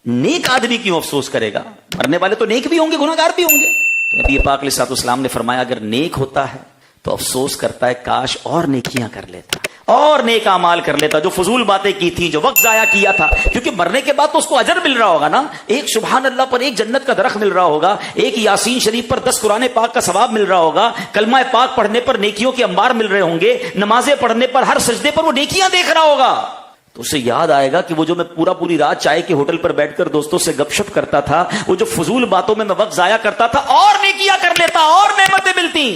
Speaker 1: نیک آدمی کیوں افسوس کرے گا؟ مرنے والے تو نیک بھی ہوں گے, گناہگار بھی ہوں گے. تو نبی پاک علیہ الصلوۃ والسلام نے فرمایا اگر نیک ہوتا ہے تو افسوس کرتا ہے کاش اور نیکیاں کر لیتا, اور نیک اعمال کر لیتا, جو فضول باتیں کی تھیں, جو وقت ضائع کیا تھا. کیونکہ مرنے کے بعد تو اس کو اجر مل رہا ہوگا نا, ایک سبحان اللہ پر ایک جنت کا درخت مل رہا ہوگا, ایک یاسین شریف پر 10 قرآن پاک کا ثواب مل رہا ہوگا, کلمہ پاک پڑھنے پر نیکیوں کے انبار مل رہے ہوں گے, نمازیں پڑھنے پر ہر سجدے پر وہ نیکیاں دیکھ رہا ہوگا. تو اسے یاد آئے گا کہ وہ جو میں پوری رات چائے کے ہوٹل پر بیٹھ کر دوستوں سے گپ شپ کرتا تھا, وہ جو فضول باتوں میں وقت ضائع کرتا تھا, اور نیکیاں کر لیتا, اور نعمتیں ملتی.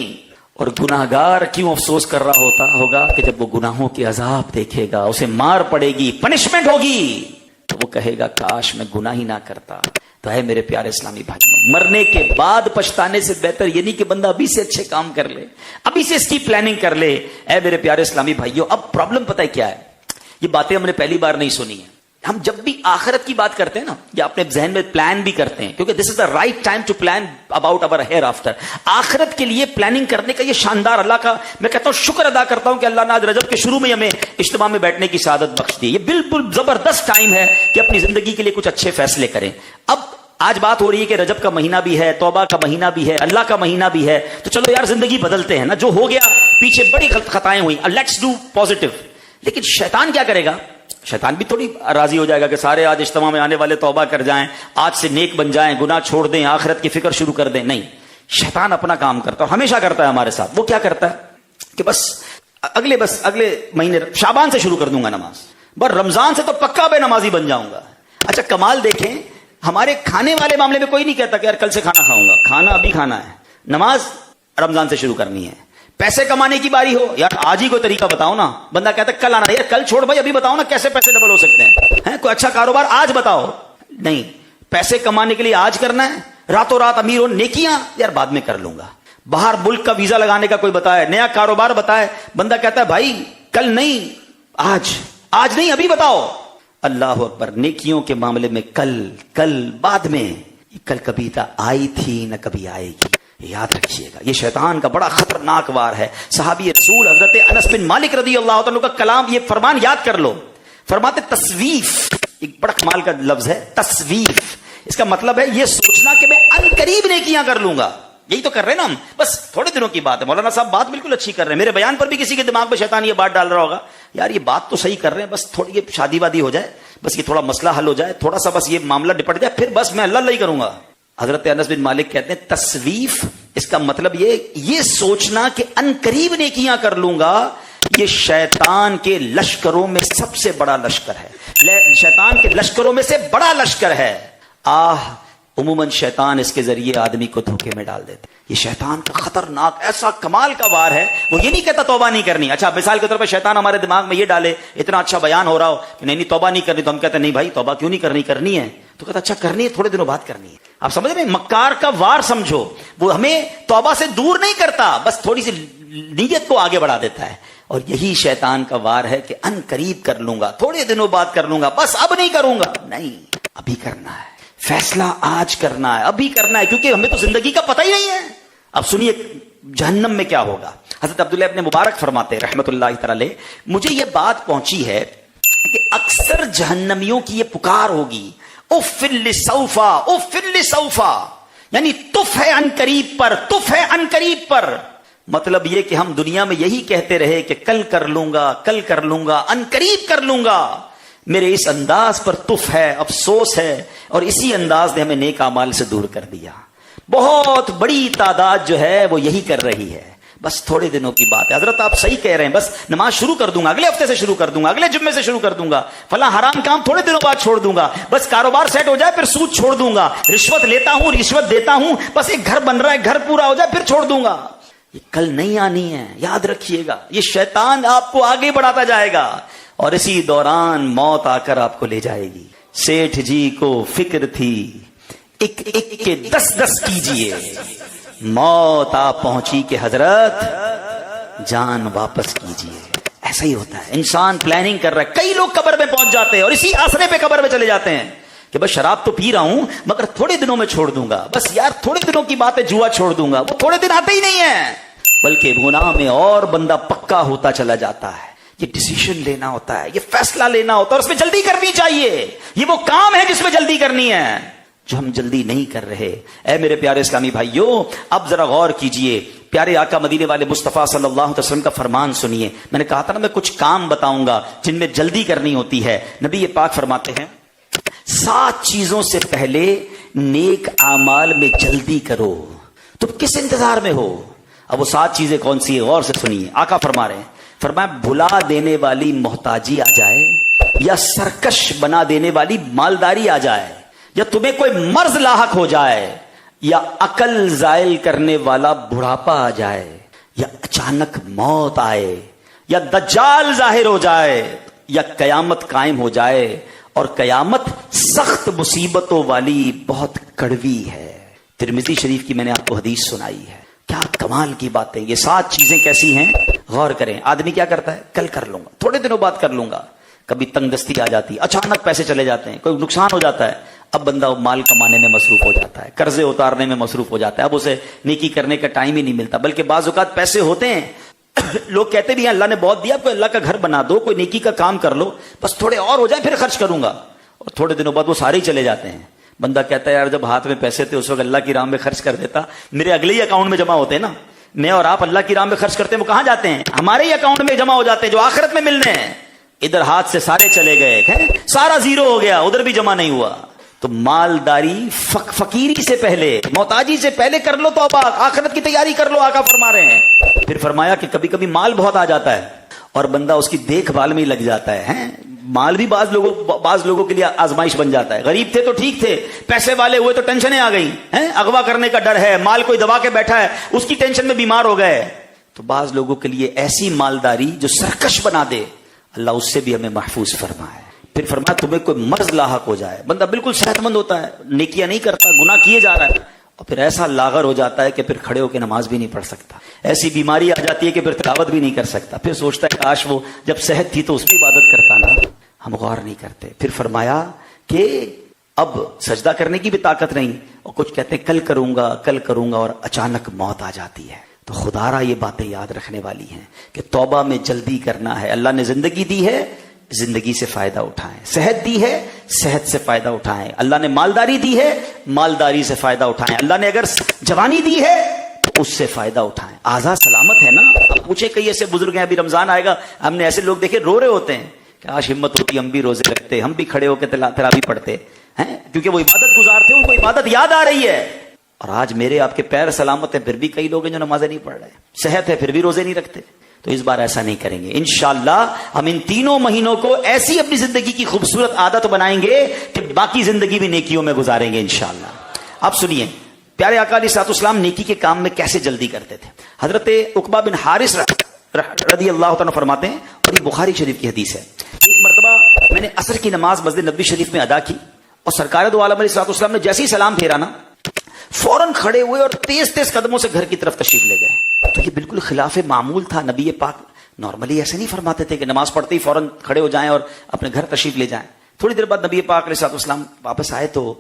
Speaker 1: اور گناہگار کیوں افسوس کر رہا ہوگا کہ جب وہ گناہوں کے عذاب دیکھے گا, اسے مار پڑے گی, پنشمنٹ ہوگی, تو وہ کہے گا کاش میں گناہ ہی نہ کرتا. تو ہے میرے پیارے اسلامی بھائیوں, مرنے کے بعد پچھتانے سے بہتر یہ نہیں کہ بندہ ابھی سے اچھے کام کر لے, ابھی سے اس کی پلاننگ کر لے. اے میرے پیارے اسلامی بھائیوں, اب پرابلم پتہ ہے کیا ہے؟ یہ باتیں ہم نے پہلی بار نہیں سنی ہیں. ہم جب بھی آخرت کی بات کرتے ہیں نا, یا اپنے ذہن میں پلان بھی کرتے ہیں, کیونکہ this is the right time to plan about over here after. آخرت کے لیے پلاننگ کرنے کا یہ شاندار, اللہ کا میں کہتا ہوں شکر ادا کرتا ہوں کہ اللہ نے آج رجب کے شروع میں ہمیں اجتماع میں بیٹھنے کی سعادت بخش دی. یہ بالکل زبردست ٹائم ہے کہ اپنی زندگی کے لیے کچھ اچھے فیصلے کریں. اب آج بات ہو رہی ہے کہ رجب کا مہینہ بھی ہے, توبہ کا مہینہ بھی ہے, اللہ کا مہینہ بھی ہے, تو چلو یار زندگی بدلتے ہیں نا. جو ہو گیا پیچھے بڑی خطائیں ہوئی, لیٹس ڈو پازیٹو. لیکن شیطان کیا کرے گا؟ شیطان بھی تھوڑی راضی ہو جائے گا کہ سارے آج اجتماع میں آنے والے توبہ کر جائیں, آج سے نیک بن جائیں, گناہ چھوڑ دیں, آخرت کی فکر شروع کر دیں. نہیں, شیطان اپنا کام کرتا ہے, اور ہمیشہ کرتا ہے ہمارے ساتھ. وہ کیا کرتا ہے کہ بس اگلے مہینے شعبان سے شروع کر دوں گا نماز, بس رمضان سے تو پکا بے نمازی بن جاؤں گا. اچھا کمال دیکھیں, ہمارے کھانے والے معاملے میں کوئی نہیں کہتا کہ یار کل سے کھانا کھاؤں گا. کھانا ابھی کھانا ہے. نماز رمضان سے شروع کرنی ہے. پیسے کمانے کی باری ہو, یار آج ہی کوئی طریقہ بتاؤ نا. بندہ کہتا ہے کل آنا. یار کل چھوڑ بھائی, ابھی بتاؤ نا کیسے پیسے ڈبل ہو سکتے ہیں. کوئی اچھا کاروبار آج بتاؤ. نہیں, پیسے کمانے کے لیے آج کرنا ہے. راتوں رات امیر ہو, نیکیاں یار بعد میں کر لوں گا. باہر ملک کا ویزا لگانے کا کوئی بتائے, نیا کاروبار بتائے, بندہ کہتا ہے بھائی کل نہیں, آج نہیں, ابھی بتاؤ. اللہ اکبر. نیکیوں کے معاملے میں کل بعد میں, کل کبھی آئی تھی نہ کبھی آئے گی. یاد رکھیے گا, یہ شیطان کا بڑا خطرناک وار ہے. صحابی رسول حضرت انس بن مالک رضی اللہ عنہ کا کلام, یہ فرمان یاد کر لو. فرماتے تسویف, ایک بڑا کمال کا لفظ ہے تسویف. اس کا مطلب ہے یہ سوچنا کہ میں ان قریب نیکیاں کر لوں گا. یہی تو کر رہے ہیں نا ہم, بس تھوڑے دنوں کی بات ہے. مولانا صاحب بات بالکل اچھی کر رہے ہیں. میرے بیان پر بھی کسی کے دماغ میں شیطان یہ بات ڈال رہا ہوگا, یار یہ بات تو صحیح کر رہے ہیں, بس تھوڑی یہ شادی وادی ہو جائے, بس یہ تھوڑا مسئلہ حل ہو جائے, تھوڑا سا بس یہ معاملہ نپٹ جائے, پھر بس میں اللہ ہی کروں گا. حضرت انس بن مالک کہتے ہیں تسویف, اس کا مطلب یہ سوچنا کہ ان قریب نیکیاں کر لوں گا, یہ شیطان کے لشکروں میں سب سے بڑا لشکر ہے. شیطان کے لشکروں میں سے بڑا لشکر ہے. عموماً شیطان اس کے ذریعے آدمی کو دھوکے میں ڈال دیتے. یہ شیطان کا خطرناک ایسا کمال کا وار ہے. وہ یہ نہیں کہتا توبہ نہیں کرنی. اچھا مثال کے طور پر شیطان ہمارے دماغ میں یہ ڈالے, اتنا اچھا بیان ہو رہا ہو کہ نہیں توبہ نہیں کرنی, تو ہم کہتے ہیں نہیں بھائی توبہ کیوں نہیں کرنی ہے. تو کہتا اچھا کرنی ہے, تھوڑے دنوں بعد کرنی ہے. آپ سمجھ رہے ہیں, مکار کا وار سمجھو. وہ ہمیں توبہ سے دور نہیں کرتا, بس تھوڑی سی نیت کو آگے بڑھا دیتا ہے. اور یہی شیطان کا وار ہے کہ ان قریب کر لوں گا, تھوڑے دنوں بعد کر لوں گا, بس اب نہیں کروں گا. نہیں, ابھی کرنا ہے. فیصلہ آج کرنا ہے, ابھی کرنا ہے, کیونکہ ہمیں تو زندگی کا پتہ ہی نہیں ہے. اب سنیے جہنم میں کیا ہوگا. حضرت عبداللہ ابن مبارک فرماتے رحمت اللہ تعالی, مجھے یہ بات پہنچی ہے کہ اکثر جہنمیوں کی یہ پکار ہوگی, اف لسوفا, اف لسوفا, یعنی تف ہے ان قریب پر, تف ہے ان قریب پر. مطلب یہ کہ ہم دنیا میں یہی کہتے رہے کہ کل کر لوں گا, کل کر لوں گا, ان قریب کر لوں گا. میرے اس انداز پر تف ہے, افسوس ہے, اور اسی انداز نے ہمیں نیک اعمال سے دور کر دیا. بہت بڑی تعداد جو ہے وہ یہی کر رہی ہے. بس تھوڑے دنوں کی بات ہے. حضرت آپ صحیح کہہ رہے ہیں, بس نماز شروع کر دوں گا, اگلے ہفتے سے شروع کر دوں گا, اگلے جمعے سے شروع کر دوں گا, فلاں حرام کام تھوڑے دنوں بعد چھوڑ دوں گا, بس کاروبار سیٹ ہو جائے پھر سود چھوڑ دوں گا, رشوت لیتا ہوں, رشوت دیتا ہوں, بس ایک گھر بن رہا ہے, گھر پورا ہو جائے پھر چھوڑ دوں گا. یہ کل نہیں آنی ہے, یاد رکھیے گا. یہ شیطان آپ کو آگے بڑھاتا جائے گا, اور اسی دوران موت آ کر آپ کو لے جائے گی. سیٹھ جی کو فکر تھی ایک ایک کے 10 کیجئے, موت آ پہنچی کہ حضرت جان واپس کیجئے. ایسا ہی ہوتا ہے, انسان پلاننگ کر رہا ہے. کئی لوگ قبر میں پہنچ جاتے ہیں اور اسی آسرے پہ قبر میں چلے جاتے ہیں کہ بس شراب تو پی رہا ہوں مگر تھوڑے دنوں میں چھوڑ دوں گا, بس یار تھوڑے دنوں کی بات ہے, جوا چھوڑ دوں گا. وہ تھوڑے دن آتے ہی نہیں ہیں, بلکہ گناہ میں اور بندہ پکا ہوتا چلا جاتا ہے. یہ ڈیسیشن لینا ہوتا ہے, یہ فیصلہ لینا ہوتا ہے, اور اس میں جلدی کرنی چاہیے. یہ وہ کام ہے جس میں جلدی کرنی ہے, جو ہم جلدی نہیں کر رہے. اے میرے پیارے اسلامی بھائیوں, اب ذرا غور کیجئے. پیارے آقا مدینے والے مصطفیٰ صلی اللہ علیہ وسلم کا فرمان سنیے. میں نے کہا تھا نا میں کچھ کام بتاؤں گا جن میں جلدی کرنی ہوتی ہے. نبی پاک فرماتے ہیں 7 چیزوں سے پہلے نیک اعمال میں جلدی کرو. تم کس انتظار میں ہو؟ اب وہ 7 چیزیں کون سی ہیں, غور سے سنیے. آقا فرما رہے ہیں, فرمایا بھلا دینے والی محتاجی آ جائے, یا سرکش بنا دینے والی مالداری آ جائے, یا تمہیں کوئی مرض لاحق ہو جائے, یا عقل زائل کرنے والا بڑھاپا آ جائے, یا اچانک موت آئے, یا دجال ظاہر ہو جائے, یا قیامت قائم ہو جائے. اور قیامت سخت مصیبتوں والی بہت کڑوی ہے. ترمذی شریف کی میں نے آپ کو حدیث سنائی ہے. کیا کمال کی باتیں. یہ 7 چیزیں کیسی ہیں, غور کریں. آدمی کیا کرتا ہے, کل کر لوں گا, تھوڑے دنوں بعد کر لوں گا. کبھی تنگ دستی آ جاتی, اچانک پیسے چلے جاتے ہیں, کوئی نقصان ہو جاتا ہے, اب بندہ مال کمانے میں مصروف ہو جاتا ہے, قرضے اتارنے میں مصروف ہو جاتا ہے, اب اسے نیکی کرنے کا ٹائم ہی نہیں ملتا. بلکہ بعض اوقات پیسے ہوتے ہیں, لوگ کہتے بھی ہیں اللہ نے بہت دیا, کوئی اللہ کا گھر بنا دو, کوئی نیکی کا کام کر لو, بس تھوڑے اور ہو جائیں پھر خرچ کروں گا. اور تھوڑے دنوں بعد وہ سارے ہی چلے جاتے ہیں. بندہ کہتا ہے یار جب ہاتھ میں پیسے تھے اس وقت اللہ کی راہ میں خرچ کر دیتا, میرے اگلے ہی اکاؤنٹ میں جمع ہوتے ہیں نا. میں اور آپ اللہ کی راہ میں خرچ کرتے ہیں, وہ کہاں جاتے ہیں, ہمارے ہی اکاؤنٹ میں جمع ہو جاتے ہیں جو آخرت میں ملنے ہیں. ادھر ہاتھ سے سارے چلے گئے, سارا زیرو ہو گیا, ادھر بھی جمع نہیں ہوا. تو مالداری فقیری سے پہلے, محتاجی سے پہلے کر لو توبہ, آخرت کی تیاری کر لو. آقا فرما رہے ہیں. پھر فرمایا کہ کبھی کبھی مال بہت آ جاتا ہے اور بندہ اس کی دیکھ بھال میں ہی لگ جاتا ہے, مال بھی بعض لوگوں کے لیے آزمائش بن جاتا ہے. غریب تھے تو ٹھیک تھے, پیسے والے ہوئے تو ٹینشنیں آ گئی ہیں, اغوا کرنے کا ڈر ہے, مال کوئی دبا کے بیٹھا ہے, اس کی ٹینشن میں بیمار ہو گئے. تو بعض لوگوں کے لیے ایسی مالداری جو سرکش بنا دے, اللہ اس سے بھی ہمیں محفوظ فرمائے. پھر فرمایا تمہیں کوئی مرض لاحق ہو جائے, بندہ بالکل صحت مند ہوتا ہے, نیکیاں نہیں کرتا, گناہ کیے جا رہا ہے, اور پھر ایسا لاغر ہو جاتا ہے کہ پھر کھڑے ہو کے نماز بھی نہیں پڑھ سکتا, ایسی بیماری آ جاتی ہے کہ پھر تلاوت بھی نہیں کر سکتا, پھر سوچتا ہے کاش وہ جب صحت تھی تو اس میں عبادت کرتا نا. ہم غور نہیں کرتے. پھر فرمایا کہ اب سجدہ کرنے کی بھی طاقت نہیں, اور کچھ کہتے ہیں کل کروں گا, اور اچانک موت آ جاتی ہے. تو خدا را یہ باتیں یاد رکھنے والی ہیں کہ توبہ میں جلدی کرنا ہے. اللہ نے زندگی دی ہے, زندگی سے فائدہ اٹھائیں. صحت دی ہے, صحت سے فائدہ اٹھائیں. اللہ نے مالداری دی ہے, مالداری سے فائدہ اٹھائیں. اللہ نے اگر جوانی دی ہے تو اس سے فائدہ اٹھائیں. آزاد سلامت ہے نا. اب پوچھے کئی ایسے بزرگ ہیں, ابھی رمضان آئے گا, ہم نے ایسے لوگ دیکھے رو رہے ہوتے ہیں کہ آج ہمت ہوتی ہم بھی روزے رکھتے, ہم بھی کھڑے ہو کے تراویح پڑھتے ہیں, کیونکہ وہ عبادت گزار تھے, ان کو عبادت یاد آ رہی ہے. اور آج میرے آپ کے پیر سلامت ہیں, پھر بھی کئی لوگ ہیں جو نمازیں نہیں پڑھ رہے, صحت ہے پھر بھی روزے نہیں رکھتے. تو اس بار ایسا نہیں کریں گے انشاءاللہ. ہم ان تینوں مہینوں کو ایسی اپنی زندگی کی خوبصورت عادت بنائیں گے کہ باقی زندگی بھی نیکیوں میں گزاریں گے انشاءاللہ. اب سنیے, پیارے آقا علیہ الصلوۃ والسلام نیکی کے کام میں کیسے جلدی کرتے تھے. حضرت عقبہ بن حارث رضی اللہ تعالیٰ فرماتے ہیں, اور یہ بخاری شریف کی حدیث ہے, ایک مرتبہ میں نے عصر کی نماز مسجد نبوی شریف میں ادا کی, اور سرکار دو عالم علیہ الصلوۃ والسلام نے جیسے ہی سلام پھیرا نا, فوراً کھڑے ہوئے اور تیز تیز قدموں سے گھر کی طرف تشریف لے گئے. تو یہ بالکل خلاف معمول تھا. نبی پاک نارملی ایسے نہیں فرماتے تھے کہ نماز پڑھتے ہی فوراً کھڑے ہو جائیں اور اپنے گھر تشریف لے جائیں. تھوڑی دیر بعد نبی پاک علیہ الصلوۃ والسلام واپس آئے تو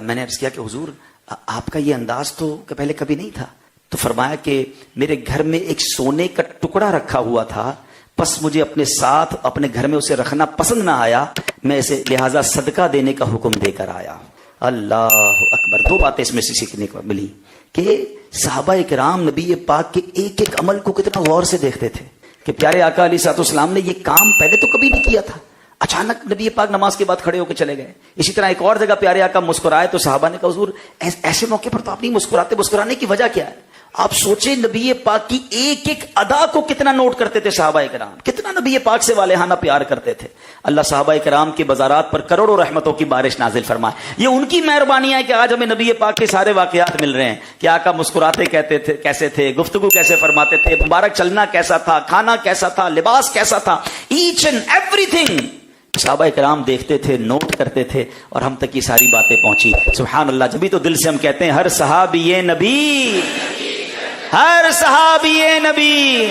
Speaker 1: میں نے عرض کیا کہ حضور آپ کا یہ انداز تو پہلے کبھی نہیں تھا. تو فرمایا کہ میرے گھر میں ایک سونے کا ٹکڑا رکھا ہوا تھا, بس مجھے اپنے ساتھ اپنے گھر میں اسے رکھنا پسند نہ آیا, میں اسے لہٰذا صدقہ دینے کا حکم دے کر آیا. اللہ اکبر. دو باتیں اس میں سے سیکھنے کو ملی کہ صحابہ کرام نبی پاک کے ایک ایک عمل کو کتنا غور سے دیکھتے تھے کہ پیارے آقا علیہ الصلوۃ والسلام نے یہ کام پہلے تو کبھی نہیں کیا تھا, اچانک نبی پاک نماز کے بعد کھڑے ہو کے چلے گئے. اسی طرح ایک اور جگہ پیارے آقا مسکرائے تو صحابہ نے کہا حضور ایسے موقع پر تو آپ نہیں مسکراتے, مسکرانے کی وجہ کیا ہے. آپ سوچیں نبی پاک کی ایک ایک ادا کو کتنا نوٹ کرتے تھے صحابہ کرام, کتنا نبی پاک سے والہانہ پیار کرتے تھے. اللہ صحابہ کرام کے بازارات پر کروڑوں رحمتوں کی بارش نازل فرمائے. یہ ان کی مہربانی ہے کہ آج ہمیں نبی پاک کے سارے واقعات مل رہے ہیں کہ آقا مسکراتے کہتے تھے کیسے تھے, گفتگو کیسے فرماتے تھے, مبارک چلنا کیسا تھا, کھانا کیسا تھا, لباس کیسا تھا, ایچ اینڈ ایوری تھنگ صحابہ کرام دیکھتے تھے, نوٹ کرتے تھے, اور ہم تک یہ ساری باتیں پہنچی. سبحان اللہ. جبھی تو دل سے ہم کہتے ہیں ہر صحابی نبی, ہر صحابی نبی.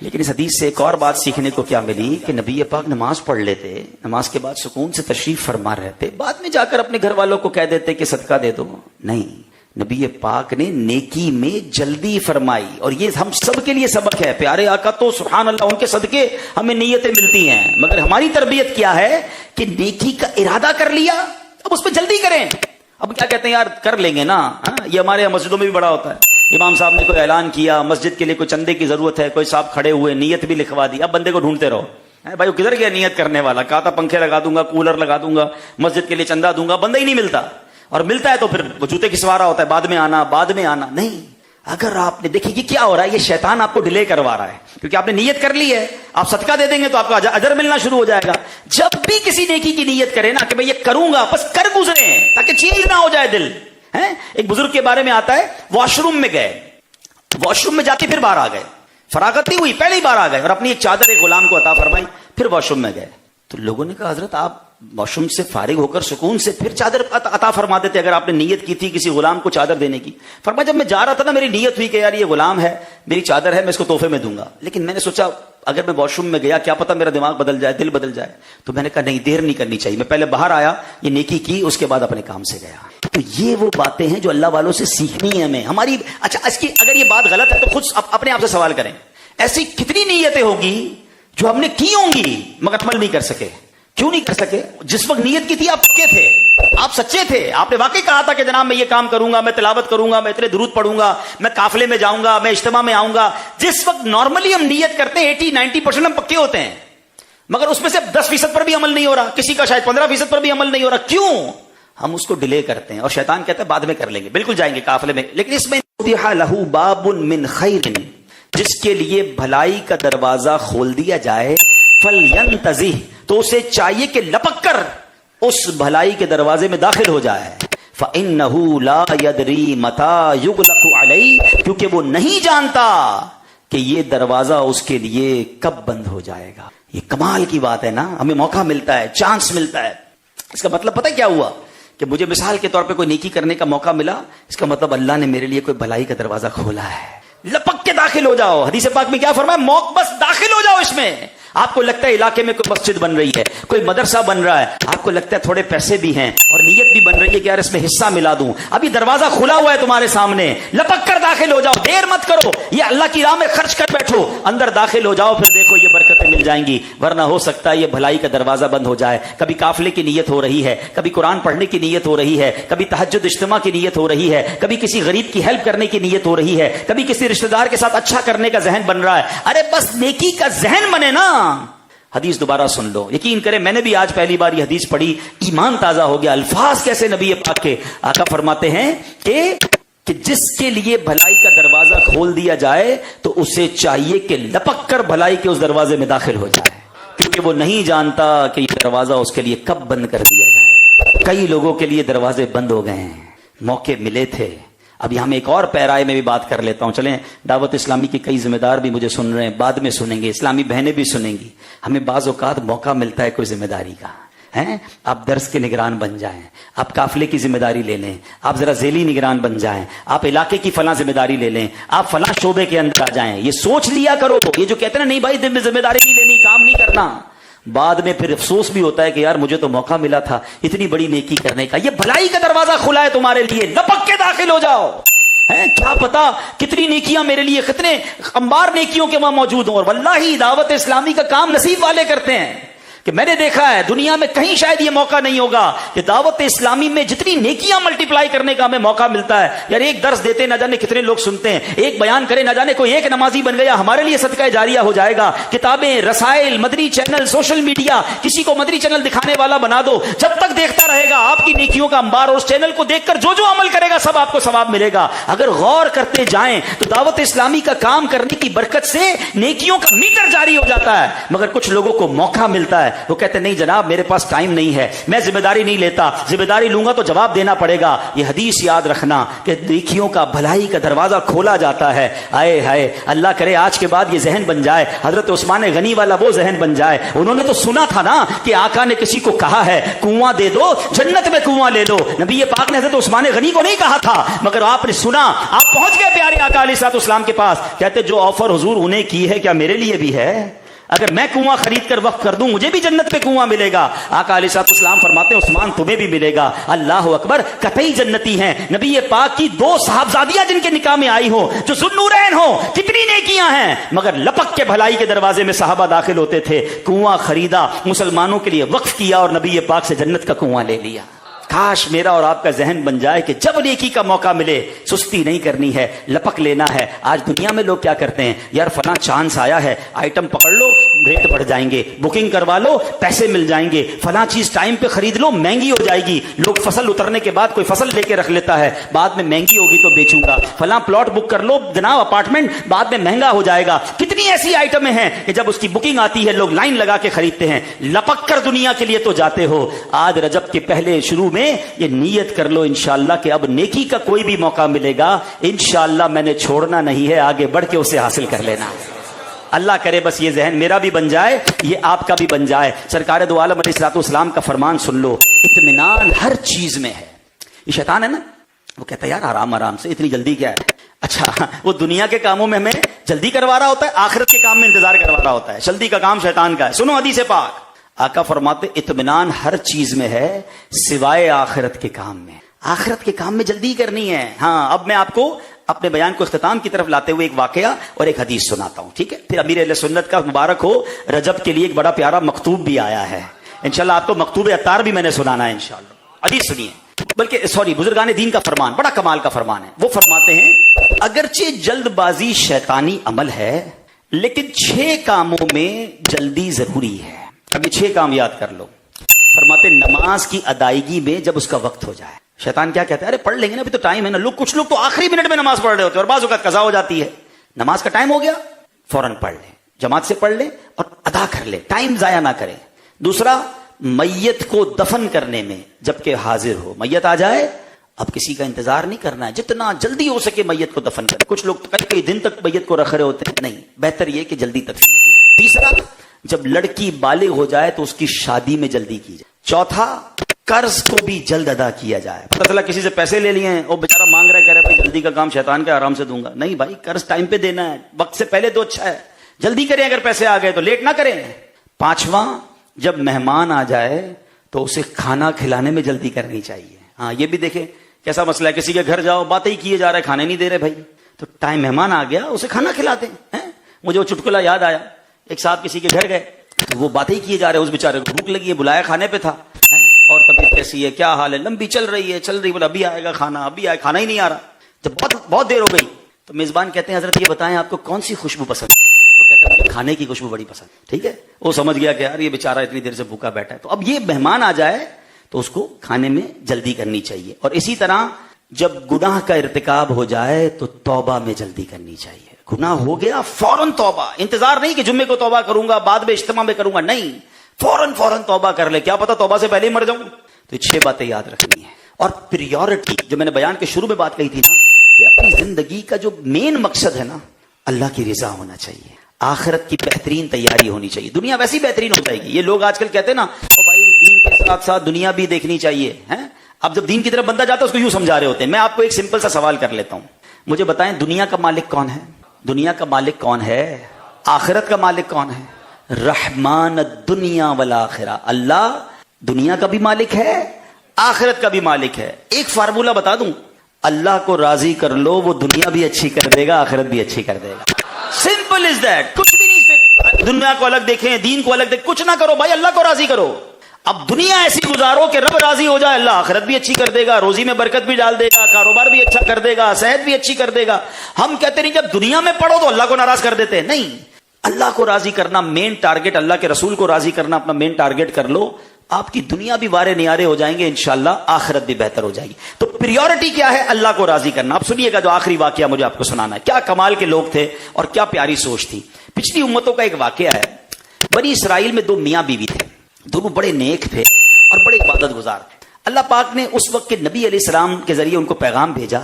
Speaker 1: لیکن اس حدیث سے ایک اور بات سیکھنے کو کیا ملی کہ نبی پاک نماز پڑھ لیتے, نماز کے بعد سکون سے تشریف فرما رہتے, بعد میں جا کر اپنے گھر والوں کو کہہ دیتے کہ صدقہ دے دو. نہیں, نبی پاک نے نیکی میں جلدی فرمائی, اور یہ ہم سب کے لیے سبق ہے. پیارے آقا تو سبحان اللہ ان کے صدقے ہمیں نیتیں ملتی ہیں, مگر ہماری تربیت کیا ہے کہ نیکی کا ارادہ کر لیا, اب اس پہ جلدی کریں. اب کیا کہتے ہیں یار کر لیں گے نا, یہ ہمارے مسجدوں میں بھی بڑا ہوتا ہے. امام صاحب نے کوئی اعلان کیا, مسجد کے لیے کوئی چندے کی ضرورت ہے, کوئی صاحب کھڑے ہوئے, نیت بھی لکھوا دی, اب بندے کو ڈھونڈتے رہو. بھائی وہ کدھر گیا نیت کرنے والا, کہا تھا پنکھے لگا دوں گا, کولر لگا دوں گا, مسجد کے لیے چندہ دوں گا, بندہ ہی نہیں ملتا. اور ملتا ہے تو پھر وہ جوتے کی سوارا ہوتا ہے, بعد میں آنا. نہیں, اگر آپ نے دیکھیں یہ کیا ہو رہا ہے, یہ شیطان آپ کو ڈیلے کروا رہا ہے, کیونکہ آپ نے نیت کر لی ہے. آپ صدقہ دے دیں گے تو آپ کو اجر ملنا شروع ہو جائے گا. جب بھی کسی نیکی کی نیت کرے نا کہ میں یہ کروں گا, بس کر گزرے تاکہ چینج نہ ہو جائے دل. ایک بزرگ کے بارے میں آتا ہے, واش روم میں گئے, واش روم میں جاتے پھر باہر آ گئے, فراغت نہیں ہوئی, پہلے ہی باہر آ گئے, اور اپنی ایک چادر ایک غلام کو عطا فرمائی, پھر واش روم میں گئے. تو لوگوں نے کہا حضرت آپ واش روم سے فارغ ہو کر سکون سے پھر چادر عطا فرما دیتے اگر آپ نے نیت کی تھی کسی غلام کو چادر دینے کی. فرمایا جب میں جا رہا تھا نا میری نیت ہوئی کہ یار یہ غلام ہے, میری چادر ہے, میں اس کو تحفے میں دوں گا, لیکن میں نے سوچا اگر میں واش روم میں گیا کیا پتا میرا دماغ بدل جائے, دل بدل جائے. تو میں نے کہا نہیں, دیر نہیں کرنی چاہیے, میں پہلے باہر آیا, یہ نیکی کی, اس کے بعد اپنے کام سے گیا. تو یہ وہ باتیں ہیں جو اللہ والوں سے سیکھنی ہے ہمیں. ہماری اچھا اس کی اگر یہ بات غلط ہے تو خود اپنے آپ سے سوال کریں, ایسی کتنی نیتیں ہوگی جو ہم نے کی ہوں گی مگر عمل نہیں کر سکے. کیوں نہیں کر سکے؟ جس وقت نیت کی تھی آپ پکے تھے, آپ سچے تھے, آپ نے واقعی کہا تھا کہ جناب میں یہ کام کروں گا, میں تلاوت کروں گا, میں اتنے درود پڑھوں گا, میں قافلے میں جاؤں گا, میں اجتماع میں آؤں گا. جس وقت نارملی ہم نیت کرتے ہیں 80-90% ہم پکے ہوتے ہیں, مگر اس میں سے 10% پر بھی عمل نہیں ہو رہا, کسی کا شاید 15% پر بھی عمل نہیں ہو رہا. کیوں؟ ہم اس کو ڈیلے کرتے ہیں, اور شیطان کہتا ہے بعد میں کر لیں گے, بالکل جائیں گے قافلے میں. لیکن اس میں لہو باب من خیر, جس کے لیے بھلائی کا دروازہ کھول دیا جائے, فلینتزہ, تو اسے چاہیے کہ لپک کر اس بھلائی کے دروازے میں داخل ہو جائے. فَإِنَّهُ لَا يَدْرِي مَتَى يُغْلَقُ عَلَيْهِ, کیونکہ وہ نہیں جانتا کہ یہ دروازہ اس کے لیے کب بند ہو جائے گا. یہ کمال کی بات ہے نا, ہمیں موقع ملتا ہے, چانس ملتا ہے. اس کا مطلب پتہ کیا ہوا کہ مجھے مثال کے طور پہ کوئی نیکی کرنے کا موقع ملا, اس کا مطلب اللہ نے میرے لیے کوئی بھلائی کا دروازہ کھولا ہے. لپک کے داخل ہو جاؤ. حدیث پاک میں کیا فرمایا, بس داخل ہو جاؤ اس میں. آپ کو لگتا ہے علاقے میں کوئی مسجد بن رہی ہے, کوئی مدرسہ بن رہا ہے, آپ کو لگتا ہے تھوڑے پیسے بھی ہیں اور نیت بھی بن رہی ہے کہ یار اس میں حصہ ملا دوں, ابھی دروازہ کھلا ہوا ہے تمہارے سامنے, لپک کر داخل ہو جاؤ, دیر مت کرو, یہ اللہ کی راہ میں خرچ کر بیٹھو, اندر داخل ہو جاؤ, پھر دیکھو یہ برکتیں مل جائیں گی. ورنہ ہو سکتا ہے یہ بھلائی کا دروازہ بند ہو جائے. کبھی قافلے کی نیت ہو رہی ہے, کبھی قرآن پڑھنے کی نیت ہو رہی ہے, کبھی تہجد اجتماع کی نیت ہو رہی ہے, کبھی کسی غریب کی ہیلپ کرنے کی نیت ہو رہی ہے, کبھی کسی رشتہ دار کے ساتھ اچھا کرنے کا ذہن بن رہا ہے. ارے بس نیکی کا ذہن بنے نا. حدیث دوبارہ سن لو, یقین کریں میں نے بھی آج پہلی بار یہ حدیث پڑھی, ایمان تازہ ہو گیا. الفاظ کیسے نبی پاک کے, آقا فرماتے ہیں کہ جس کے لیے بھلائی کا دروازہ کھول دیا جائے تو اسے چاہیے کہ لپک کر بھلائی کے اس دروازے میں داخل ہو جائے, کیونکہ وہ نہیں جانتا کہ یہ دروازہ اس کے لیے کب بند کر دیا جائے. کئی لوگوں کے لیے دروازے بند ہو گئے ہیں, موقع ملے تھے. اب یہاں میں ایک اور پیرائے میں بھی بات کر لیتا ہوں. چلیں, دعوت اسلامی کی کئی ذمہ دار بھی مجھے سن رہے ہیں, بعد میں سنیں گے, اسلامی بہنیں بھی سنیں گی. ہمیں بعض اوقات موقع ملتا ہے کوئی ذمہ داری کا, ہیں آپ درس کے نگران بن جائیں, آپ قافلے کی ذمہ داری لے لیں, آپ ذرا ذیلی نگران بن جائیں, آپ علاقے کی فلاں ذمہ داری لے لیں, آپ فلاں شعبے کے اندر آ جائیں. یہ سوچ لیا کرو. یہ جو کہتے ہیں نا نہیں بھائی ذمہ داری نہیں لینی, کام نہیں کرنا, بعد میں پھر افسوس بھی ہوتا ہے کہ یار مجھے تو موقع ملا تھا اتنی بڑی نیکی کرنے کا. یہ بھلائی کا دروازہ کھلا ہے تمہارے لیے, لپک کے داخل ہو جاؤ. کیا پتا کتنی نیکیاں میرے لیے, کتنے انبار نیکیوں کے وہاں موجود ہوں. اور واللہ دعوت اسلامی کا کام نصیب والے کرتے ہیں کہ میں نے دیکھا ہے دنیا میں کہیں شاید یہ موقع نہیں ہوگا کہ دعوت اسلامی میں جتنی نیکیاں ملٹی پلائی کرنے کا ہمیں موقع ملتا ہے. یار ایک درس دیتے نہ جانے کتنے لوگ سنتے ہیں, ایک بیان کرے نہ جانے کوئی ایک نمازی بن گیا, ہمارے لیے صدقہ جاریہ ہو جائے گا. کتابیں, رسائل, مدنی چینل, سوشل میڈیا, کسی کو مدنی چینل دکھانے والا بنا دو, جب تک دیکھتا رہے گا آپ کی نیکیوں کا انبار. اور اس چینل کو دیکھ کر جو عمل کرے گا سب آپ کو ثواب ملے گا. اگر غور کرتے جائیں تو دعوت اسلامی کا کام کرنے کی برکت سے نیکیوں کا میٹر جاری ہو جاتا ہے. مگر کچھ لوگوں کو موقع ملتا ہے, وہ کہتے ہیں نہیں جناب میرے پاس ٹائم نہیں ہے, میں ذمہ داری نہیں لیتا, ذمہ داری لوں گا تو جواب دینا پڑے گا. یہ حدیث یاد رکھنا کہ نیکیوں کا بھلائی کا دروازہ کھولا جاتا ہے. آئے ہائے, اللہ کرے آج کے بعد یہ ذہن بن جائے, حضرت عثمان غنی والا وہ ذہن بن جائے. انہوں نے تو سنا تھا نا کہ آقا نے کسی کو کہا ہے کنواں دے دو, جنت میں کنواں لے لو. نبی پاک نے حضرت عثمان غنی کو نہیں کہا تھا, مگر آپ نے سنا, آپ پہنچ گئے پیارے آقا علیہ الصلوۃ والسلام کے پاس. کہتے جو آفر حضور انہیں کی ہے کیا میرے لیے بھی ہے؟ اگر میں کنواں خرید کر وقف کر دوں مجھے بھی جنت پہ کنواں ملے گا. آقا علیہ الصلوۃ والسلام فرماتے ہیں عثمان تمہیں بھی ملے گا. اللہ اکبر, قطعی جنتی ہیں. نبی پاک کی 2 صاحبزادیاں جن کے نکاح میں آئی ہوں, جو ذوالنورین ہوں, کتنی نیکیاں ہیں, مگر لپک کے بھلائی کے دروازے میں صحابہ داخل ہوتے تھے. کنواں خریدا, مسلمانوں کے لیے وقف کیا اور نبی پاک سے جنت کا کنواں لے لیا. کاش میرا اور آپ کا ذہن بن جائے کہ جب نیکی کا موقع ملے سستی نہیں کرنی ہے, لپک لینا ہے. آج دنیا میں لوگ کیا کرتے ہیں, یار فلاں چانس آیا ہے, آئٹم پکڑ لو ریٹ بڑھ جائیں گے, بکنگ کروا لو پیسے مل جائیں گے, فلاں چیز ٹائم پہ خرید لو مہنگی ہو جائے گی. لوگ فصل اترنے کے بعد کوئی فصل لے کے رکھ لیتا ہے, بعد میں مہنگی ہوگی تو بیچوں گا. فلاں پلاٹ بک کر لو جناب اپارٹمنٹ, بعد میں مہنگا ہو جائے گا. کتنی ایسی آئٹمیں ہیں کہ جب اس کی بکنگ آتی ہے لوگ لائن لگا کے خریدتے ہیں. لپک کر دنیا کے لیے تو جاتے ہو. آج رجب کے پہلے شروع میں یہ نیت کر لو انشاءاللہ کہ اب نیکی کا کوئی بھی موقع ملے گا انشاءاللہ میں نے چھوڑنا نہیں ہے, آگے بڑھ کے اسے حاصل کر لینا. اللہ کرے بس یہ ذہن میرا بھی بن جائے, یہ آپ کا بھی بن جائے. سرکار دو عالم علیہ الصلوۃ والسلام کا فرمان سن لو, اطمینان ہر چیز میں ہے. یہ شیطان ہے نا, وہ کہتا ہے یار آرام آرام سے, اتنی جلدی کیا ہے. اچھا وہ دنیا کے کاموں میں ہمیں جلدی کروا رہا ہوتا ہے, آخرت کے کام میں انتظار کروا رہا ہوتا ہے. جلدی کا کام شیطان کا ہے. سنو حدیث پاک, آقا فرماتے اطمینان ہر چیز میں ہے سوائے آخرت کے کام میں. آخرت کے کام میں جلدی کرنی ہے. ہاں اب میں آپ کو اپنے بیان کو اختتام کی طرف لاتے ہوئے ایک واقعہ اور ایک حدیث سناتا ہوں, ٹھیک ہے. پھر امیر اہل سنت کا مبارک ہو رجب کے لیے ایک بڑا پیارا مکتوب بھی آیا ہے. انشاءاللہ آپ کو مکتوب عطار بھی میں نے سنانا ہے انشاءاللہ. حدیث سنیے, بلکہ سوری بزرگان دین کا فرمان, بڑا کمال کا فرمان ہے. وہ فرماتے ہیں اگرچہ جلد بازی شیطانی عمل ہے لیکن 6 کاموں میں جلدی ضروری ہے. اب یہ 6 کام یاد کر لو. فرماتے نماز کی ادائیگی میں جب اس کا وقت ہو جائے. شیطان کیا کہتا ہے, ارے پڑھ لیں گے نا ابھی تو ٹائم ہے نا. کچھ لوگ تو آخری منٹ میں نماز پڑھ رہے ہوتے ہیں اور بعض اوقات قضا ہو جاتی ہے. نماز کا ٹائم ہو گیا فوراً پڑھ لیں, جماعت سے پڑھ لیں اور ادا کر لیں, ٹائم ضائع نہ کریں. دوسرا میت کو دفن کرنے میں جبکہ حاضر ہو، میت آ جائے اب کسی کا انتظار نہیں کرنا ہے، جتنا جلدی ہو سکے میت کو دفن کریں. کچھ لوگ کئی دن تک میت کو رکھ رہے ہوتے ہیں، نہیں، بہتر یہ کہ جلدی تدفین کی. تیسرا، جب لڑکی بالغ ہو جائے تو اس کی شادی میں جلدی کی جائے. چوتھا، قرض کو بھی جلد ادا کیا جائے. پتہ چلا کسی سے پیسے لے لیے ہیں، وہ بیچارہ مانگ رہا ہے، کہہ رہا ہے بھائی جلدی کا کام شیطان کے آرام سے دوں گا. نہیں بھائی، قرض ٹائم پہ دینا ہے، وقت سے پہلے تو اچھا ہے، جلدی کریں. اگر پیسے آ گئے تو لیٹ نہ کریں. پانچواں، جب مہمان آ جائے تو اسے کھانا کھلانے میں جلدی کرنی چاہیے. ہاں یہ بھی دیکھیں کیسا مسئلہ ہے، کسی کے گھر جاؤ باتیں ہی کیے جا رہے، کھانے نہیں دے رہے. بھائی تو ٹائم مہمان آ گیا اسے کھانا کھلاتے ہیں. مجھے وہ چٹکلا یاد آیا، ایک صاحب کسی کے گھر گئے تو وہ باتیں ہی کیے جا رہے، اس بیچارے کو بھوک لگی ہے، بلایا کھانے پہ تھا، اور طبیعت کیسی ہے، کیا حال ہے، لمبی چل رہی، بولا ابھی آئے گا کھانا، ابھی آئے، کھانا ہی نہیں آ رہا. جب بہت دیر ہو گئی تو میزبان کہتے ہیں حضرت یہ بتائیں آپ کو کون سی خوشبو پسند ہے؟ تو کہتے ہیں مجھے کھانے کی خوشبو بڑی پسند. ٹھیک ہے، وہ سمجھ گیا کہ یار یہ بیچارہ اتنی دیر سے بھوکا بیٹھا ہے. تو اب یہ مہمان آ جائے تو اس کو کھانے میں جلدی کرنی چاہیے. اور اسی طرح جب گناہ کا ارتکاب ہو جائے تو توبہ میں جلدی کرنی چاہیے. گناہ ہو گیا فوراً توبہ، انتظار نہیں کہ جمعے کو توبہ کروں گا بعد میں اجتماع میں کروں گا، نہیں، فوراً توبہ کر لے. کیا پتا توبہ سے پہلے ہی مر جاؤں. تو 6 باتیں یاد رکھنی ہے. اور پریورٹی، جو میں نے بیان کے شروع میں بات کہی تھی نا، کہ اپنی زندگی کا جو مین مقصد ہے نا، اللہ کی رضا ہونا چاہیے، آخرت کی بہترین تیاری ہونی چاہیے. دنیا ویسی بہترین ہو جائے گی. یہ لوگ آج کل کہتے ہیں نا او بھائی دین کے ساتھ ساتھ دنیا بھی دیکھنی چاہیے. اب جب دین کی طرف بندہ جاتا ہے اس کو یوں سمجھا رہے ہوتے ہیں. میں آپ کو ایک سمپل سا سوال کر لیتا ہوں، مجھے بتائیں دنیا کا مالک کون ہے؟ دنیا کا مالک کون ہے؟ آخرت کا مالک کون ہے؟ رحمان الدنیا والآخرہ. اللہ دنیا کا بھی مالک ہے، آخرت کا بھی مالک ہے. ایک فارمولہ بتا دوں، اللہ کو راضی کر لو، وہ دنیا بھی اچھی کر دے گا، آخرت بھی اچھی کر دے گا. Simple is that. کچھ بھی نہیں، دنیا کو الگ دیکھیں، دین کو الگ دیکھیں، کچھ نہ کرو بھائی، اللہ کو راضی کرو. اب دنیا ایسی گزارو کہ رب راضی ہو جائے، اللہ آخرت بھی اچھی کر دے گا، روزی میں برکت بھی ڈال دے گا، کاروبار بھی اچھا کر دے گا، صحت بھی اچھی کر دے گا. ہم کہتے نہیں جب دنیا میں پڑھو تو اللہ کو ناراض کر دیتے. نہیں، اللہ کو راضی کرنا مین ٹارگٹ، اللہ کے رسول کو راضی کرنا اپنا مین ٹارگٹ کر لو، آپ کی دنیا بھی وارے نیارے ہو جائیں گے، انشاءاللہ آخرت بھی بہتر ہو جائے گی. تو پریورٹی کیا ہے؟ اللہ کو راضی کرنا. اب سنیے گا جو آخری واقعہ مجھے آپ کو سنانا ہے. کیا کمال کے لوگ تھے اور کیا پیاری سوچ تھی. پچھلی امتوں کا ایک واقعہ ہے. بنی اسرائیل میں 2 میاں بیوی تھے، دونوں بڑے نیک تھے اور بڑے عبادت گزار تھے. اللہ پاک نے اس وقت کے نبی علیہ السلام کے ذریعے ان کو پیغام بھیجا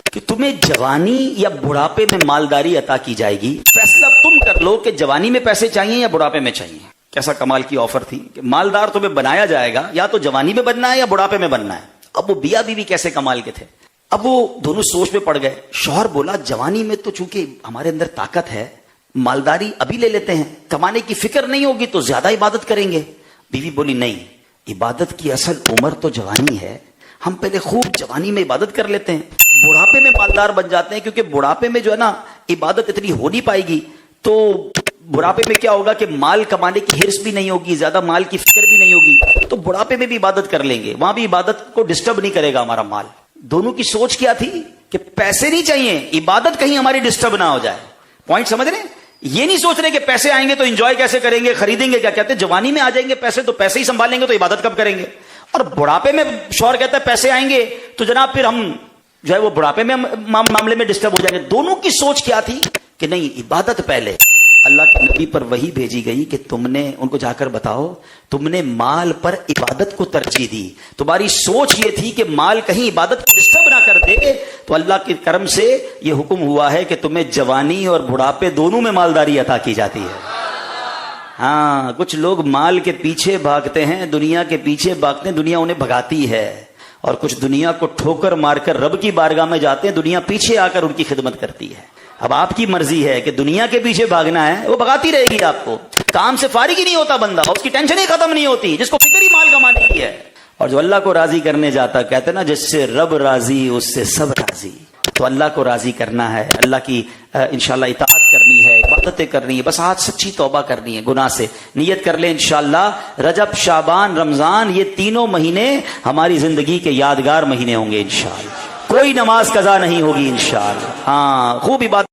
Speaker 1: کہ تمہیں جوانی یا بڑھاپے میں مالداری عطا کی جائے گی، فیصلہ تم کر لو کہ جوانی میں پیسے چاہیے یا بڑھاپے میں چاہیے. کیسا کمال کی آفر تھی کہ مالدار تمہیں بنایا جائے گا، یا تو جوانی میں بننا ہے یا بڑھاپے میں بننا ہے. اب وہ بیاں بیوی کیسے کمال کے تھے. اب وہ دونوں سوچ میں پڑ گئے. شوہر بولا جوانی میں تو چونکہ ہمارے اندر طاقت ہے، مالداری ابھی لے لیتے ہیں، کمانے کی فکر نہیں ہوگی تو زیادہ عبادت کریں گے. بیوی بولی نہیں، عبادت کی اصل عمر تو جوانی ہے، ہم پہلے خوب جوانی میں عبادت کر لیتے ہیں، بڑھاپے میں مالدار بن جاتے ہیں. کیونکہ بڑھاپے میں جو ہے نا عبادت اتنی ہو نہیں پائے گی، تو بڑھاپے میں کیا ہوگا کہ مال کمانے کی ہرس بھی نہیں ہوگی، زیادہ مال کی فکر بھی نہیں ہوگی، تو بڑھاپے میں بھی عبادت کر لیں گے، وہاں بھی عبادت کو ڈسٹرب نہیں کرے گا ہمارا مال. دونوں کی سوچ کیا تھی کہ پیسے نہیں چاہیے، عبادت کہیں ہماری ڈسٹرب نہ ہو جائے. پوائنٹ سمجھ رہے ہیں؟ یہ نہیں سوچ رہے کہ پیسے آئیں گے تو انجوائے کیسے کریں گے، خریدیں گے کیا. کہتے ہیں جوانی میں آ جائیں گے پیسے تو پیسے ہی سنبھالیں گے تو عبادت کب کریں گے. اور بڑھاپے میں شوہر کہتا ہے پیسے آئیں گے تو جناب پھر ہم جو ہے وہ بڑھاپے میں معاملے میں ڈسٹرب ہو جائیں گے. دونوں کی سوچ کیا تھی کہ نہیں، عبادت پہلے. اللہ کے نبی پر وحی بھیجی گئی کہ تم نے ان کو جا کر بتاؤ تم نے مال پر عبادت کو ترجیح دی، تمہاری سوچ یہ تھی کہ مال کہیں عبادت کو ڈسٹرب نہ کر دے، تو اللہ کے کرم سے یہ حکم ہوا ہے کہ تمہیں جوانی اور بڑھاپے دونوں میں مالداری عطا کی جاتی ہے. ہاں، کچھ لوگ مال کے پیچھے بھاگتے ہیں، دنیا کے پیچھے بھاگتے ہیں، دنیا انہیں بھگاتی ہے. اور کچھ دنیا کو ٹھوکر مار کر رب کی بارگاہ میں جاتے ہیں، دنیا پیچھے آ کر ان کی خدمت کرتی ہے. اب آپ کی مرضی ہے کہ دنیا کے پیچھے بھاگنا ہے، وہ بھگاتی رہے گی آپ کو. کام سے فارغ ہی نہیں ہوتا بندہ، اس کی ٹینشن ہی ختم نہیں ہوتی، جس کو فکر ہی مال کمانے کی ہے. اور جو اللہ کو راضی کرنے جاتا، کہتے ہیں نا جس سے رب راضی اس سے سب راضی. تو اللہ کو راضی کرنا ہے، اللہ کی انشاءاللہ اطاعت کرنی ہے، عبادتیں کرنی ہے، بس آج سچی توبہ کرنی ہے گناہ سے. نیت کر لیں انشاءاللہ رجب، شعبان، رمضان، یہ تینوں مہینے ہماری زندگی کے یادگار مہینے ہوں گے انشاءاللہ. کوئی نماز قضا نہیں ہوگی انشاءاللہ. ہاں، خوب عبادت